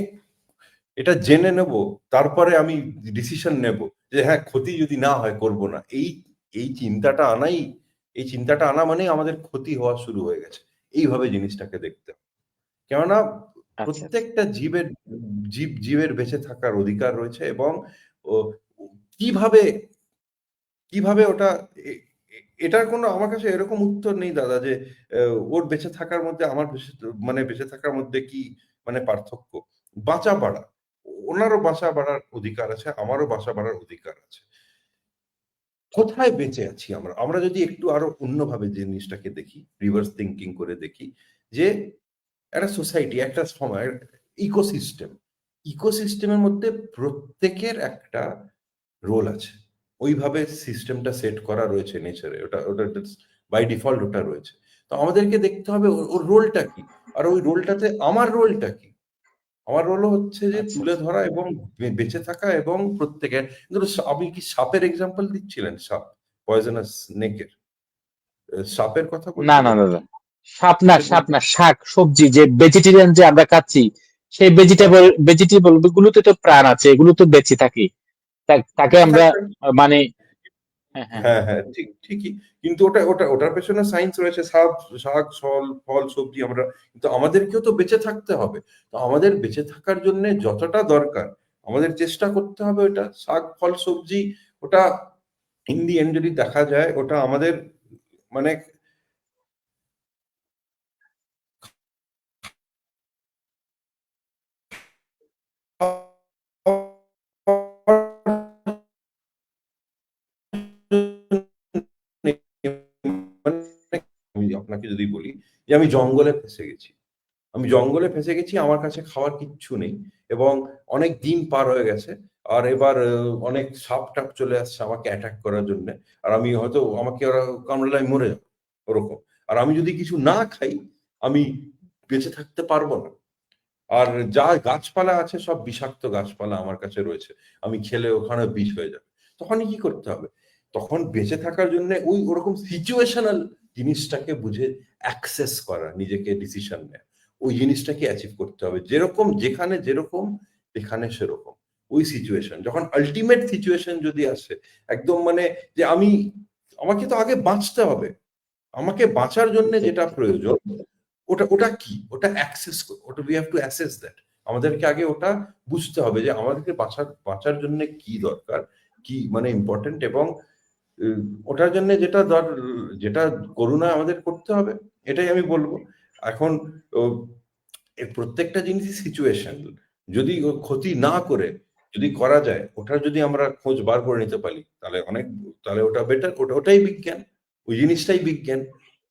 এটা জেনে নেব, তারপরে আমি ডিসিশন নেব যে হ্যাঁ, ক্ষতি যদি না হয় করব না। এই চিন্তাটা আনাই, এই চিন্তাটা আনা মানে আমাদের ক্ষতি হওয়া শুরু হয়ে গেছে। এইভাবে জিনিসটাকে দেখতে হবে। কেননা আচ্ছা আচ্ছা। প্রত্যেকটা জীবের বেঁচে থাকার অধিকার রয়েছে, এবং ও কিভাবে কিভাবে ওটা এটার কোনো আমার কাছে এরকম উত্তর নেই দাদা যে ওর বেঁচে থাকার মধ্যে আমার মানে বেঁচে থাকার মধ্যে কি মানে পার্থক্য। বাঁচা বাড়া, ওনারও বাঁচা বাড়ার অধিকার আছে, আমারও বাঁচা বাড়ার অধিকার আছে। কোথায় বেঁচে আছি আমরা, আমরা যদি একটু আরো অন্যভাবে জিনিসটাকে দেখি, রিভার্স থিঙ্কিং করে দেখি, যে একটা সোসাইটি, একটা সময়, ইকোসিস্টেম, ইকোসিস্টেমের মধ্যে প্রত্যেকের একটা রোল আছে। ওইভাবে সিস্টেমটা সেট করা রয়েছে নেচারে, ওটা ওটা বাই ডিফল্ট ওটা রয়েছে। তো আমাদেরকে দেখতে হবে ওর রোলটা কি, আর ওই রোলটাতে আমার রোলটা কি। আমার রোল হচ্ছে যে আচ্ছা তুলে আচ্ছা। ধরা এবং বেঁচে থাকা, এবং প্রত্যেকের ধরো আপনি কি সাপের এক্সাম্পল দিচ্ছিলেন, সাপ, পয়জনাস স্নেকের, সাপের কথা না না বলছিলেন দাদা, নাকি? সাপ না, কিসের সাপ বলছিলেন? না, শাক সবজি যে ভেজিটেরিয়ান যে আমরা খাচ্ছি, সেই ভেজিটেবল আচ্ছা, ভেজিটেবল গুলোতে তো প্রাণ আছে, এগুলো তো বেঁচে থাকে। তাকে বেঁচে আমরা থাকার, মানে হ্যাঁ হ্যাঁ হ্যাঁ। হ্যাঁ, হ্যাঁ, ঠিকই। কিন্তু ওটার পেছনে সায়েন্স রয়েছে। শাক, ফল, সবজি আমরা, কিন্তু আমাদেরকেও তো বেঁচে থাকতে হবে। তো আমাদের বেঁচে থাকার জন্য যতটা দরকার, আমাদের চেষ্টা করতে হবে ওটা শাক, ফল, সবজি, ওটা ইন দি এন্ড যদি দেখা যায়, ওটা আমাদের মানে আমি আপনাকে যদি বলি যে আমি জঙ্গলে ফেঁসে গেছি। আমি জঙ্গলে ফেঁসে গেছি, আমার কাছে খাওয়ার কিচ্ছু নেই, এবং অনেক দিন পার হয়ে গেছে। আর এবার অনেক সাপ-টাপ চলে আসছে আমাকে অ্যাটাক করার জন্যে। আর আমি হয়তো, আমাকে ওরা কামড়ালে আমি মরে যাবো, ওরকম। আর আমি যদি কিছু না খাই, আমি বেঁচে থাকতে পারবো না। আর যা গাছপালা আছে সব বিষাক্ত গাছপালা আমার কাছে রয়েছে। আমি খেলে ওখানে বিষ হয়ে যাবে। তখনই কি করতে হবে? তখন বেঁচে থাকার জন্যে ওই ওরকম সিচুয়েশনাল জিনিসটাকে বুঝে অ্যাক্সেস করা, নিজেকে ডিসিশন নেয়া। ওই জিনিসটাকে অ্যাচিভ করতে হবে। যেরকম যেখানে যেরকম, এখানে সেরকম। ওই সিচুয়েশন, যখন আলটিমেট সিচুয়েশন যদি আসে, একদম মানে যে আমাকে তো আগে বাঁচতে হবে, আমাকে বাঁচার জন্য ঠিক যেটা ঠিক প্রয়োজন ওটা ওটা কি, ওটা অ্যাক্সেস, ওটা we have to assess that. আমাদেরকে আগে ওটা বুঝতে হবে যে আমাদেরকে বাঁচার জন্য কি দরকার, কি মানে ইম্পর্টেন্ট, এবং উম, ওটার জন্য যেটা করুণা আমাদের করতে হবে, এটাই আমি বলবো। এখন ও, এর প্রত্যেকটা জিনিসই সিচুয়েশন। যদি ও ক্ষতি না করে যদি করা যায়, ওটার যদি আমরা খোঁজ বার করে নিতে পারি, তাহলে ওটা বেটার, ওটাই বিজ্ঞান, ওই জিনিসটাই বিজ্ঞান।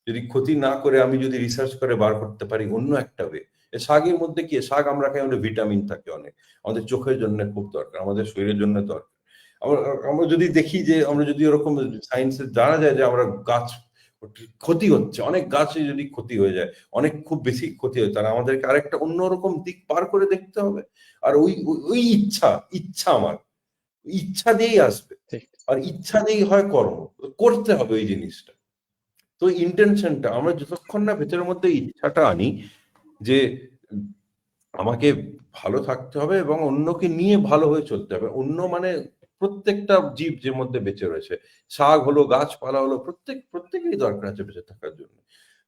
যদি ক্ষতি না করে আমি যদি রিসার্চ করে বার করতে পারি অন্য একটা ওয়ে। শাকের মধ্যে কি, শাক আমরা খাই, আমাদের ভিটামিন থাকে অনেক, আমাদের চোখের জন্য খুব দরকার, আমাদের শরীরের জন্য দরকার। আমরা আমরা যদি দেখি যে আমরা যদি ওরকম সায়েন্সে জানা যায় যে আমরা গাছ ক্ষতি হচ্ছে, অনেক গাছে যদি ক্ষতি হয়ে যায়, অনেক খুব বেশি ক্ষতি হয়, তাহলে আমাদেরকে আরেকটা অন্যরকম দিক পার করে দেখতে হবে। আর ওই ইচ্ছা, আমার ইচ্ছা দিয়েই আসবে, ঠিক আর ইচ্ছা দিয়েই হয় কর্ম, করতে হবে ওই জিনিসটা। তো ইন্টেনশনটা আমরা যতক্ষণ না ভেতরের মধ্যে ইচ্ছাটা আনি যে আমাকে ভালো থাকতে হবে এবং অন্যকে নিয়ে ভালো হয়ে চলতে হবে, অন্য মানে প্রত্যেকটা জীব যে মধ্যে বেঁচে রয়েছে, শাক হলো, গাছপালা হলো, প্রত্যেকেরই দরকার আছে বেঁচে থাকার জন্য।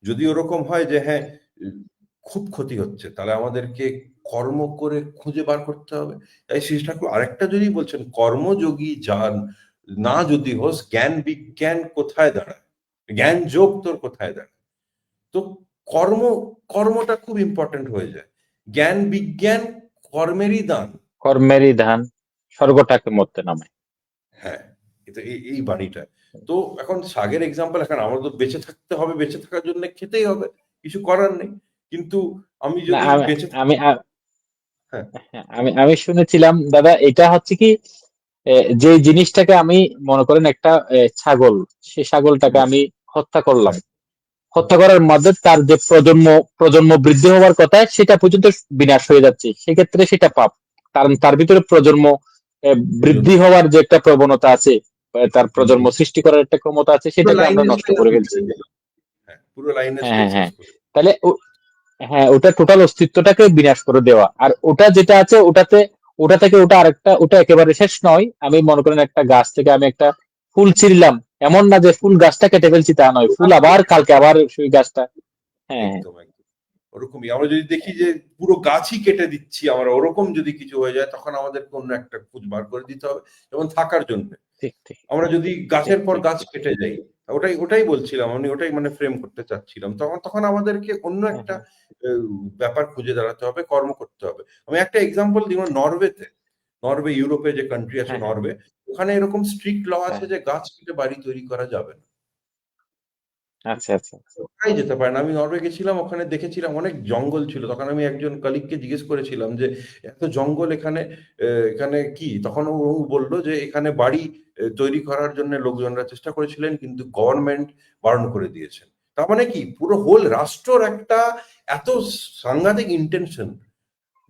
যদি ওরকম হয় যে হ্যাঁ, উম, খুব ক্ষতি হচ্ছে, তাহলে আমাদেরকে কর্ম করে খুঁজে বার করতে হবে। তাই শ্রী ঠাকুর আরেকটা যদি বলছেন, কর্মযোগী যান না যদি হোস, জ্ঞান বিজ্ঞান কোথায় দাঁড়ায়, জ্ঞান যোগ তোর কোথায় দাঁড়ায়। তো কর্ম কর্মটা খুব ইম্পর্টেন্ট হয়ে যায়। জ্ঞান বিজ্ঞান কর্মেরই দান। কর্মেরই ধান স্বর্গটাকে মর্তে নামায়। হ্যাঁ, এটা এই বাণীটা। তো এখন শাগের এক্সাম্পল, এখন আমরা তো বেঁচে থাকতে হবে, বেঁচে থাকার জন্য খেতেই হবে, কিছু করার নেই। কিন্তু আমি না যদি আমি বেঁচে আমি থাকি, আ- হ্যাঁ, হ্যাঁ, আমি শুনেছিলাম দাদা, এটা হচ্ছে কি, যে জিনিসটাকে আমি মনে করেন একটা ছাগল, সেই ছাগলটাকে হুম, আমি হত্যা করলাম, হ্যাঁ, হত্যা করার মধ্যে তার যে প্রজন্ম বৃদ্ধি হওয়ার কথা সেটা পর্যন্ত বিনাশ হয়ে যাচ্ছে, সেক্ষেত্রে সেটা পাপ। কারণ তার ভিতরে প্রজন্ম প্রয়োজন। বৃদ্ধি হওয়ার যে একটা প্রবণতা আছে, তার হুম, প্রজন্ম হুম। সৃষ্টি করার একটা ক্ষমতা আছে, পুরো সেটাকে আমরা নষ্ট লাইনেজটাই করে আমি ফেলছি। ছেড়ে দিলাম। হ্যাঁ, পুরো হ্যাঁ লাইনেজটাই হ্যাঁ শেষ হ্যাঁ। করে। তাহলে হ্যাঁ, ওটা টোটাল অস্তিত্বটাকে বিনাশ করে দেওয়া, আর ওটা যেটা আছে ওটা থেকে ওটা আরেকটা, ওটা একেবারে শেষ নয়। আমি মনে করেন একটা গাছ থেকে আমি একটা ফুল ছিঁড়লাম, এমন না যে ফুল গাছটা কেটে ফেলছি, তা নয়, ফুল আবার কালকে আবার সেই গাছটা। হ্যাঁ হ্যাঁ একদম একদম ওরকমই। আমরা যদি দেখি যে পুরো গাছই কেটে দিচ্ছি আমরা, ওরকম যদি কিছু হয়ে যায়, তখন আমাদেরকে অন্য একটা খুঁজ বার করে দিতে হবে, যেমন থাকার জন্য। ঠিক ঠিক আমরা যদি ঠিক গাছের পর ঠিক গাছ ঠিক। কেটে যাই, ওটাই ওটাই বলছিলাম আমি, ওটাই মানে ফ্রেম করতে চাচ্ছিলাম, তখন তখন আমাদেরকে অন্য হ্যাঁ একটা হ্যাঁ ব্যাপার খুঁজে দাঁড়াতে হবে, কর্ম করতে হবে। আমি একটা এক্সাম্পল দিব, নরওয়েতে, ইউরোপে যে কান্ট্রি আছে হ্যাঁ হ্যাঁ নরওয়ে, ওখানে এরকম স্ট্রিক্ট ল আছে হ্যাঁ। যে গাছ কেটে বাড়ি তৈরি করা যাবে না। আচ্ছা আচ্ছা আচ্ছা। কোথায় যেতে পারে না। আমি নরওয়ে গেছিলাম, ওখানে দেখেছিলাম অনেক জঙ্গল ছিল। তখন আমি একজন কলিগকে জিজ্ঞেস করেছিলাম যে এত জঙ্গল এখানে, এখানে কি? তখন ও বলল যে এখানে বাড়ি তৈরি করার জন্য লোকজনরা চেষ্টা করেছিলেন, কিন্তু গভর্নমেন্ট বারণ করে দিয়েছেন। তার মানে কি, পুরো হোল রাষ্ট্রর একটা এত সাংঘাতিক ইন্টেনশন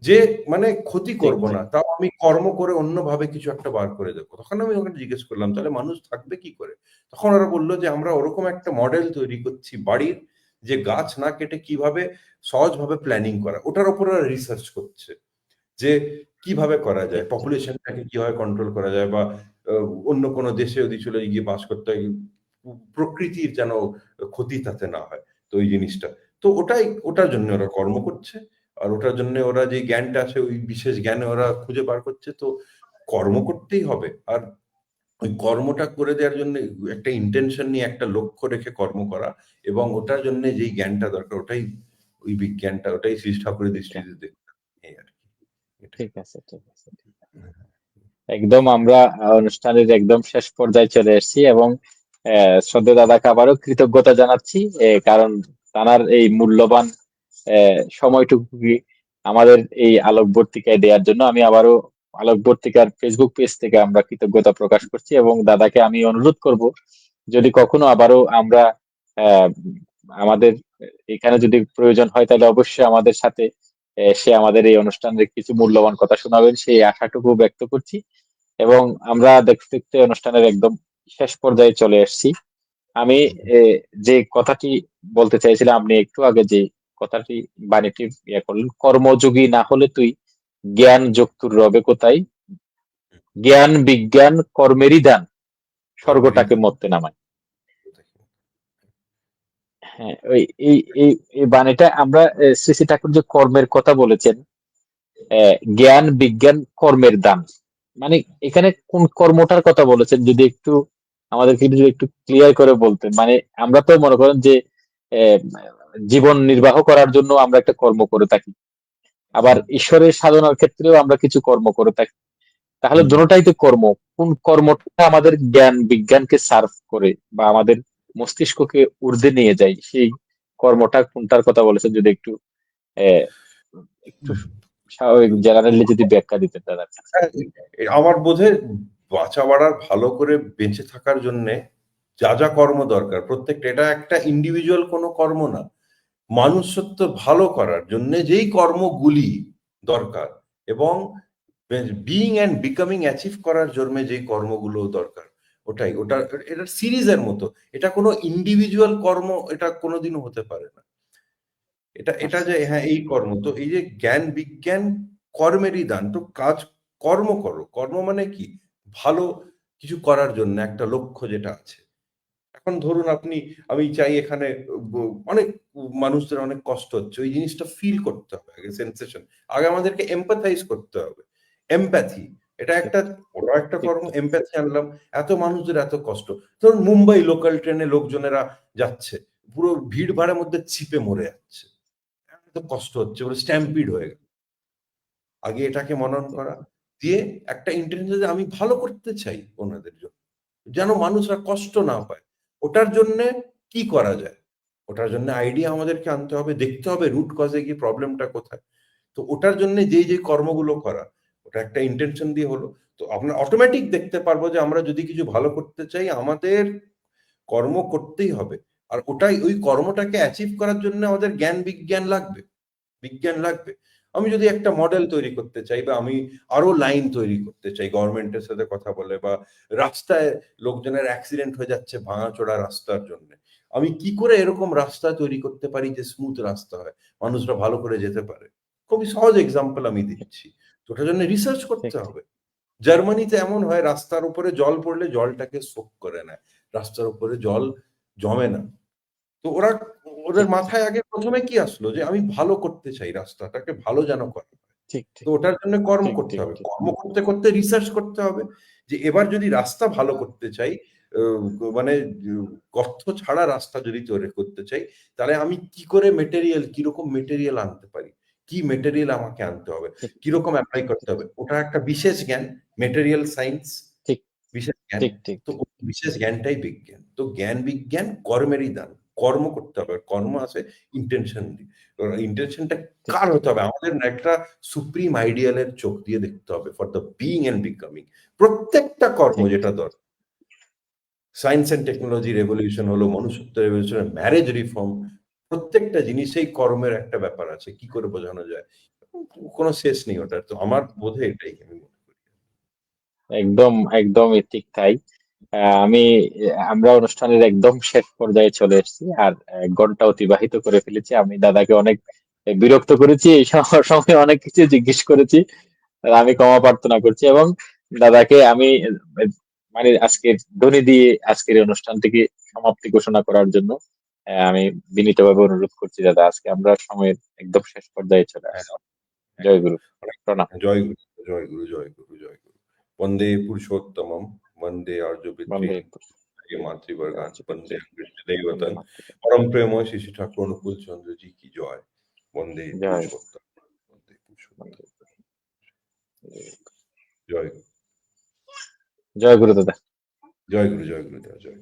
যে মানে ক্ষতি ঠিক করব ঠিক না, তাও আমি কর্ম করে অন্যভাবে কিছু একটা বার করে দেবো। তখন আমি ওখানে জিজ্ঞেস করলাম, তাহলে মানুষ থাকবে কি করে? তখন ওরা বললো যে আমরা ওরকম একটা মডেল তৈরি করছি বাড়ির, যে গাছ না কেটে কিভাবে সহজভাবে প্ল্যানিং করা, ওটার উপর ওরা রিসার্চ করছে যে কিভাবে করা যায়, ঠিক ঠিক। পপুলেশনটাকে কিভাবে কন্ট্রোল করা যায়, বা অন্য কোনো দেশে যদি চলে গিয়ে বাস করতে হয়, প্রকৃতির যেন ক্ষতি তাতে না হয়। তো ওই জিনিসটা, তো ওটার জন্য ওরা কর্ম করছে। আর ওটার জন্য ওরা যে জ্ঞানটা আছে, ওই বিশেষ জ্ঞানে ওরা খুঁজে বার করছে। তো কর্ম করতেই হবে। আর ওই কর্মটা করে দেওয়ার জন্য একটা ইন্টেনশন নিয়ে, একটা লক্ষ্য রেখে কর্ম করা, এবং ওটার জন্য যেই জ্ঞানটা দরকার, ওই বিজ্ঞানটা, ওটাই শ্রী ঠাকুরের বিজ্ঞান। দৃষ্টিতে দেখতাম। এই আর কি, এটাই। ঠিক আছে ঠিক আছে ঠিক আছে। একদম আমরা অনুষ্ঠানের একদম শেষ পর্যায়ে চলে এসেছি, এবং শ্রদ্ধেয় দাদাকে আবারও কৃতজ্ঞতা জানাচ্ছি, কারণ তার এই মূল্যবান সময়টুকু আমাদের এই আলোকবর্তিকায় দেওয়ার জন্য আমি আবারও আলোকবর্তিকার ফেসবুক পেজ থেকে আমরা কৃতজ্ঞতা প্রকাশ করছি, এবং দাদাকে আমি অনুরোধ করব, যদি কখনো আবারও আমরা আহ, আমাদের এখানে যদি প্রয়োজন হয়, তাহলে অবশ্যই আমাদের সাথে সে আমাদের এই অনুষ্ঠানের কিছু মূল্যবান কথা শোনাবেন, সেই আশাটুকু ব্যক্ত করছি। এবং আমরা দেখতে দেখতে অনুষ্ঠানের একদম শেষ পর্যায়ে চলে এসেছি। আমি এ, যে কথাটি বলতে চাইছিলাম, আপনি একটু আগে যে কথাটি বাণীটি ইয়ে করলেন, কর্মযোগী না হলে তুই জ্ঞান যোগ তোর রবে কোথায়, জ্ঞান বিজ্ঞান কর্মেরই দান, কর্মেরই স্বর্গটাকে দান। মর্তে নামায়। হ্যাঁ, ওই এই এই এই বাণীটা আমরা শ্রী শ্রী ঠাকুর যে কর্মের কথা বলেছেন, জ্ঞান বিজ্ঞান কর্মের দান, মানে এখানে কোন কর্মটার কথা বলেছেন যদি একটু আমাদেরকে যদি একটু ক্লিয়ার করে বলতেন। মানে আমরা তো মনে করেন যে আহ, জীবন নির্বাহ করার জন্য আমরা একটা কর্ম করে থাকি, আবার হুম, ঈশ্বরের সাধনার ক্ষেত্রেও আমরা কিছু কর্ম করে থাকি। তাহলে হুম। দুটোটাই তো কর্ম। কোন কর্মটা আমাদের জ্ঞান বিজ্ঞানকে সার্ভ করে বা আমাদের মস্তিষ্ককে ঊর্ধ্বে নিয়ে যায়, সেই কর্মটা কোনটার কথা বলেছেন যদি একটু আহ, একটু স্বাভাবিক জেনারেলি যদি ব্যাখ্যা দিতেন দাদা। হ্যাঁ, আমার বোধে বাঁচা বাড়ার ভালো করে বেঁচে থাকার জন্যে যা যা কর্ম দরকার প্রত্যেকটা, এটা একটা ইন্ডিভিজুয়াল কোনো কর্ম না। মানুষত্ব ভালো করার জন্যে যেই কর্মগুলি দরকার এবং বিইং অ্যান্ড বিকামিং অ্যাচিভ করার জন্য যেই কর্মগুলো দরকার, ওটা এটা সিরিজের মতো। এটা কোনো ইন্ডিভিজুয়াল কর্ম এটা কোনোদিনও হতে পারে না। এটা এটা আচ্ছা, যে হ্যাঁ, এই কর্ম। তো এই যে জ্ঞান বিজ্ঞান কর্মেরই দান। তো কর্ম করো। কর্ম মানে কি? ভালো কিছু করার জন্য একটা লক্ষ্য যেটা আছে। এখন ধরুন আমি চাই এখানে ব অনেক মানুষদের অনেক কষ্ট হচ্ছে। ওই জিনিসটা ফিল করতে হবে আগে সেনসেশন। আগে আমাদেরকে এম্পাথাইজ করতে হবে। এমপ্যাথি এটা ঠিক একটা বড় একটা ঠিক কর্ম। ঠিক এমপ্যাথি আনলাম। এত মানুষদের এত কষ্ট। ধরুন মুম্বাই লোকাল ট্রেনে লোকজনেরা যাচ্ছে। পুরো ভিড়-ভাড়ের মধ্যে চিপে মরে যাচ্ছে। এত কষ্ট হচ্ছে বলে স্ট্যাম্পিড হয়ে গেল। আগে এটাকে মনন ঠিক করা। দিয়ে একটা ইন্টেনশন যে আমি ভালো করতে চাই ওনাদের জন্য। যেন মানুষরা কষ্ট না পায়। ওটার জন্যে কি করা যায়? ওটার জন্য আইডিয়া আমাদেরকে আনতে হবে, দেখতে হবে রুট কজ এ গিয়ে প্রবলেমটা কোথায়। তো ওটার জন্যে যেই কর্মগুলো করা, ওটা একটা ইন্টেনশন দিয়ে হলো। তো আমরা অটোমেটিক দেখতে পারবো যে আমরা যদি কিছু ভালো করতে চাই আমাদের কর্ম করতেই হবে। আর ওই কর্মটাকে অ্যাচিভ করার জন্য আমাদের জ্ঞান বিজ্ঞান লাগবে। বিজ্ঞান লাগবে। আমি যদি একটা মডেল তৈরি করতে চাই বা আমি আরো লাইন তৈরি করতে চাই গভর্নমেন্টের সাথে কথা বলে বা রাস্তায় লোকজনের অ্যাক্সিডেন্ট হয়ে যাচ্ছে ভাঙাচোরা রাস্তার জন্য। আমি কি করে এরকম রাস্তা তৈরি করতে পারি যে স্মুথ রাস্তা হয়, মানুষরা ভালো করে যেতে পারে? খুবই সহজ এক্সাম্পল আমি ঠিক দিচ্ছি। তো ওটার জন্য রিসার্চ ঠিক করতে ঠিক হবে। জার্মানিতে এমন হয় রাস্তার উপরে জল পড়লে জলটাকে সোক করে নেয়। রাস্তার উপরে জল জমে না। তো ওদের ঠিক ঠিক মাথায় আগে ১ম এ কি আসলো? যে আমি ভালো করতে চাই রাস্তাটাকে ভালো যেন করা হয়। ঠিক তো ঠিক ওটার জন্য কর্ম ঠিক করতে ঠিক হবে। ঠিক কর্ম করতে, করতে রিসার্চ করতে হবে যে এবার যদি রাস্তা ভালো করতে চাই, ও মানে গর্ত ছাড়া রাস্তা যদি তৈরি করতে চাই, তাহলে আমি কি করে কিরকম মেটেরিয়াল আনতে পারি? কি মেটেরিয়াল আমাকে আনতে হবে? ঠিক ঠিক কিরকম এপ্লাই করতে হবে? ওটা একটা বিশেষ জ্ঞান, মেটেরিয়াল সায়েন্স ঠিক বিশেষ জ্ঞান। ঠিক ঠিক তো ওই বিশেষ জ্ঞানটাই বিজ্ঞান। তো জ্ঞান বিজ্ঞান কর্মেরই দান। কর্ম করতে হবে। আর কর্ম আসে ইনটেনশন দিয়ে। ইনটেনশনটা ঠিক কার ঠিক হতে হবে? আমাদের না একটা সুপ্রিম আইডিয়াল এর চোখ দিয়ে দেখতে হবে for the being and becoming. প্রত্যেকটা কর্ম ঠিক যেটা ঠিক দরকার। সায়েন্স অ্যান্ড ঠিক টেকনোলজি রেভলিউশন হলো, মনুষ্যত্ব রেভলিউশন, ম্যারেজ রিফর্ম প্রত্যেকটা জিনিসেই কর্মের একটা ব্যাপার আছে। কি করে বোঝানো যায়? কোন শেষ নেই ওটার। তো আমার বোধে এটাই আমি মনে করি। একদম একদমই ঠিক তাই। আমরা অনুষ্ঠানের একদম শেষ পর্যায়ে চলে এসেছি, আর 1 ঘন্টা অতিবাহিত করে ফেলেছি। আমি দাদাকে অনেক বিরক্ত করেছি, এই সময় অনেক কিছু জিজ্ঞেস করেছি। আর আমি ক্ষমা প্রার্থনা করছি, এবং দাদাকে আমি মানে আজকের ধ্বনি দিয়ে আজকের এই অনুষ্ঠানটিকে সমাপ্তি ঘোষণা করার জন্য আমি বিনীতভাবে অনুরোধ করছি দাদা। আজকে আমরা সময়ের একদম শেষ পর্যায়ে চলে হ্যাঁ, আসছি। জয় একদম। গুরু, অনেক প্রণাম। জয় গুরু, জয় গুরু, জয় গুরু, জয় গুরু। বন্দে পুরুষোত্তমম, বন্দে বন্দে আর্যবৃত্তিম, বন্দে মাতৃবর্গান, বন্দে রাজপুত্র, বন্দে কৃষ্ণদেবতন। মাতৃকা। পরম প্রেমময় শ্রী শ্রী ঠাকুর অনুকূল চন্দ্রজি কি জয়। বন্দে জয়, পুরুষোত্তম, বন্দে পুরুষোত্তম। বন্দে, জয় গুরু, জয় গুরু দাদা। জয় গুরু, জয় গুরুদেব, জয়।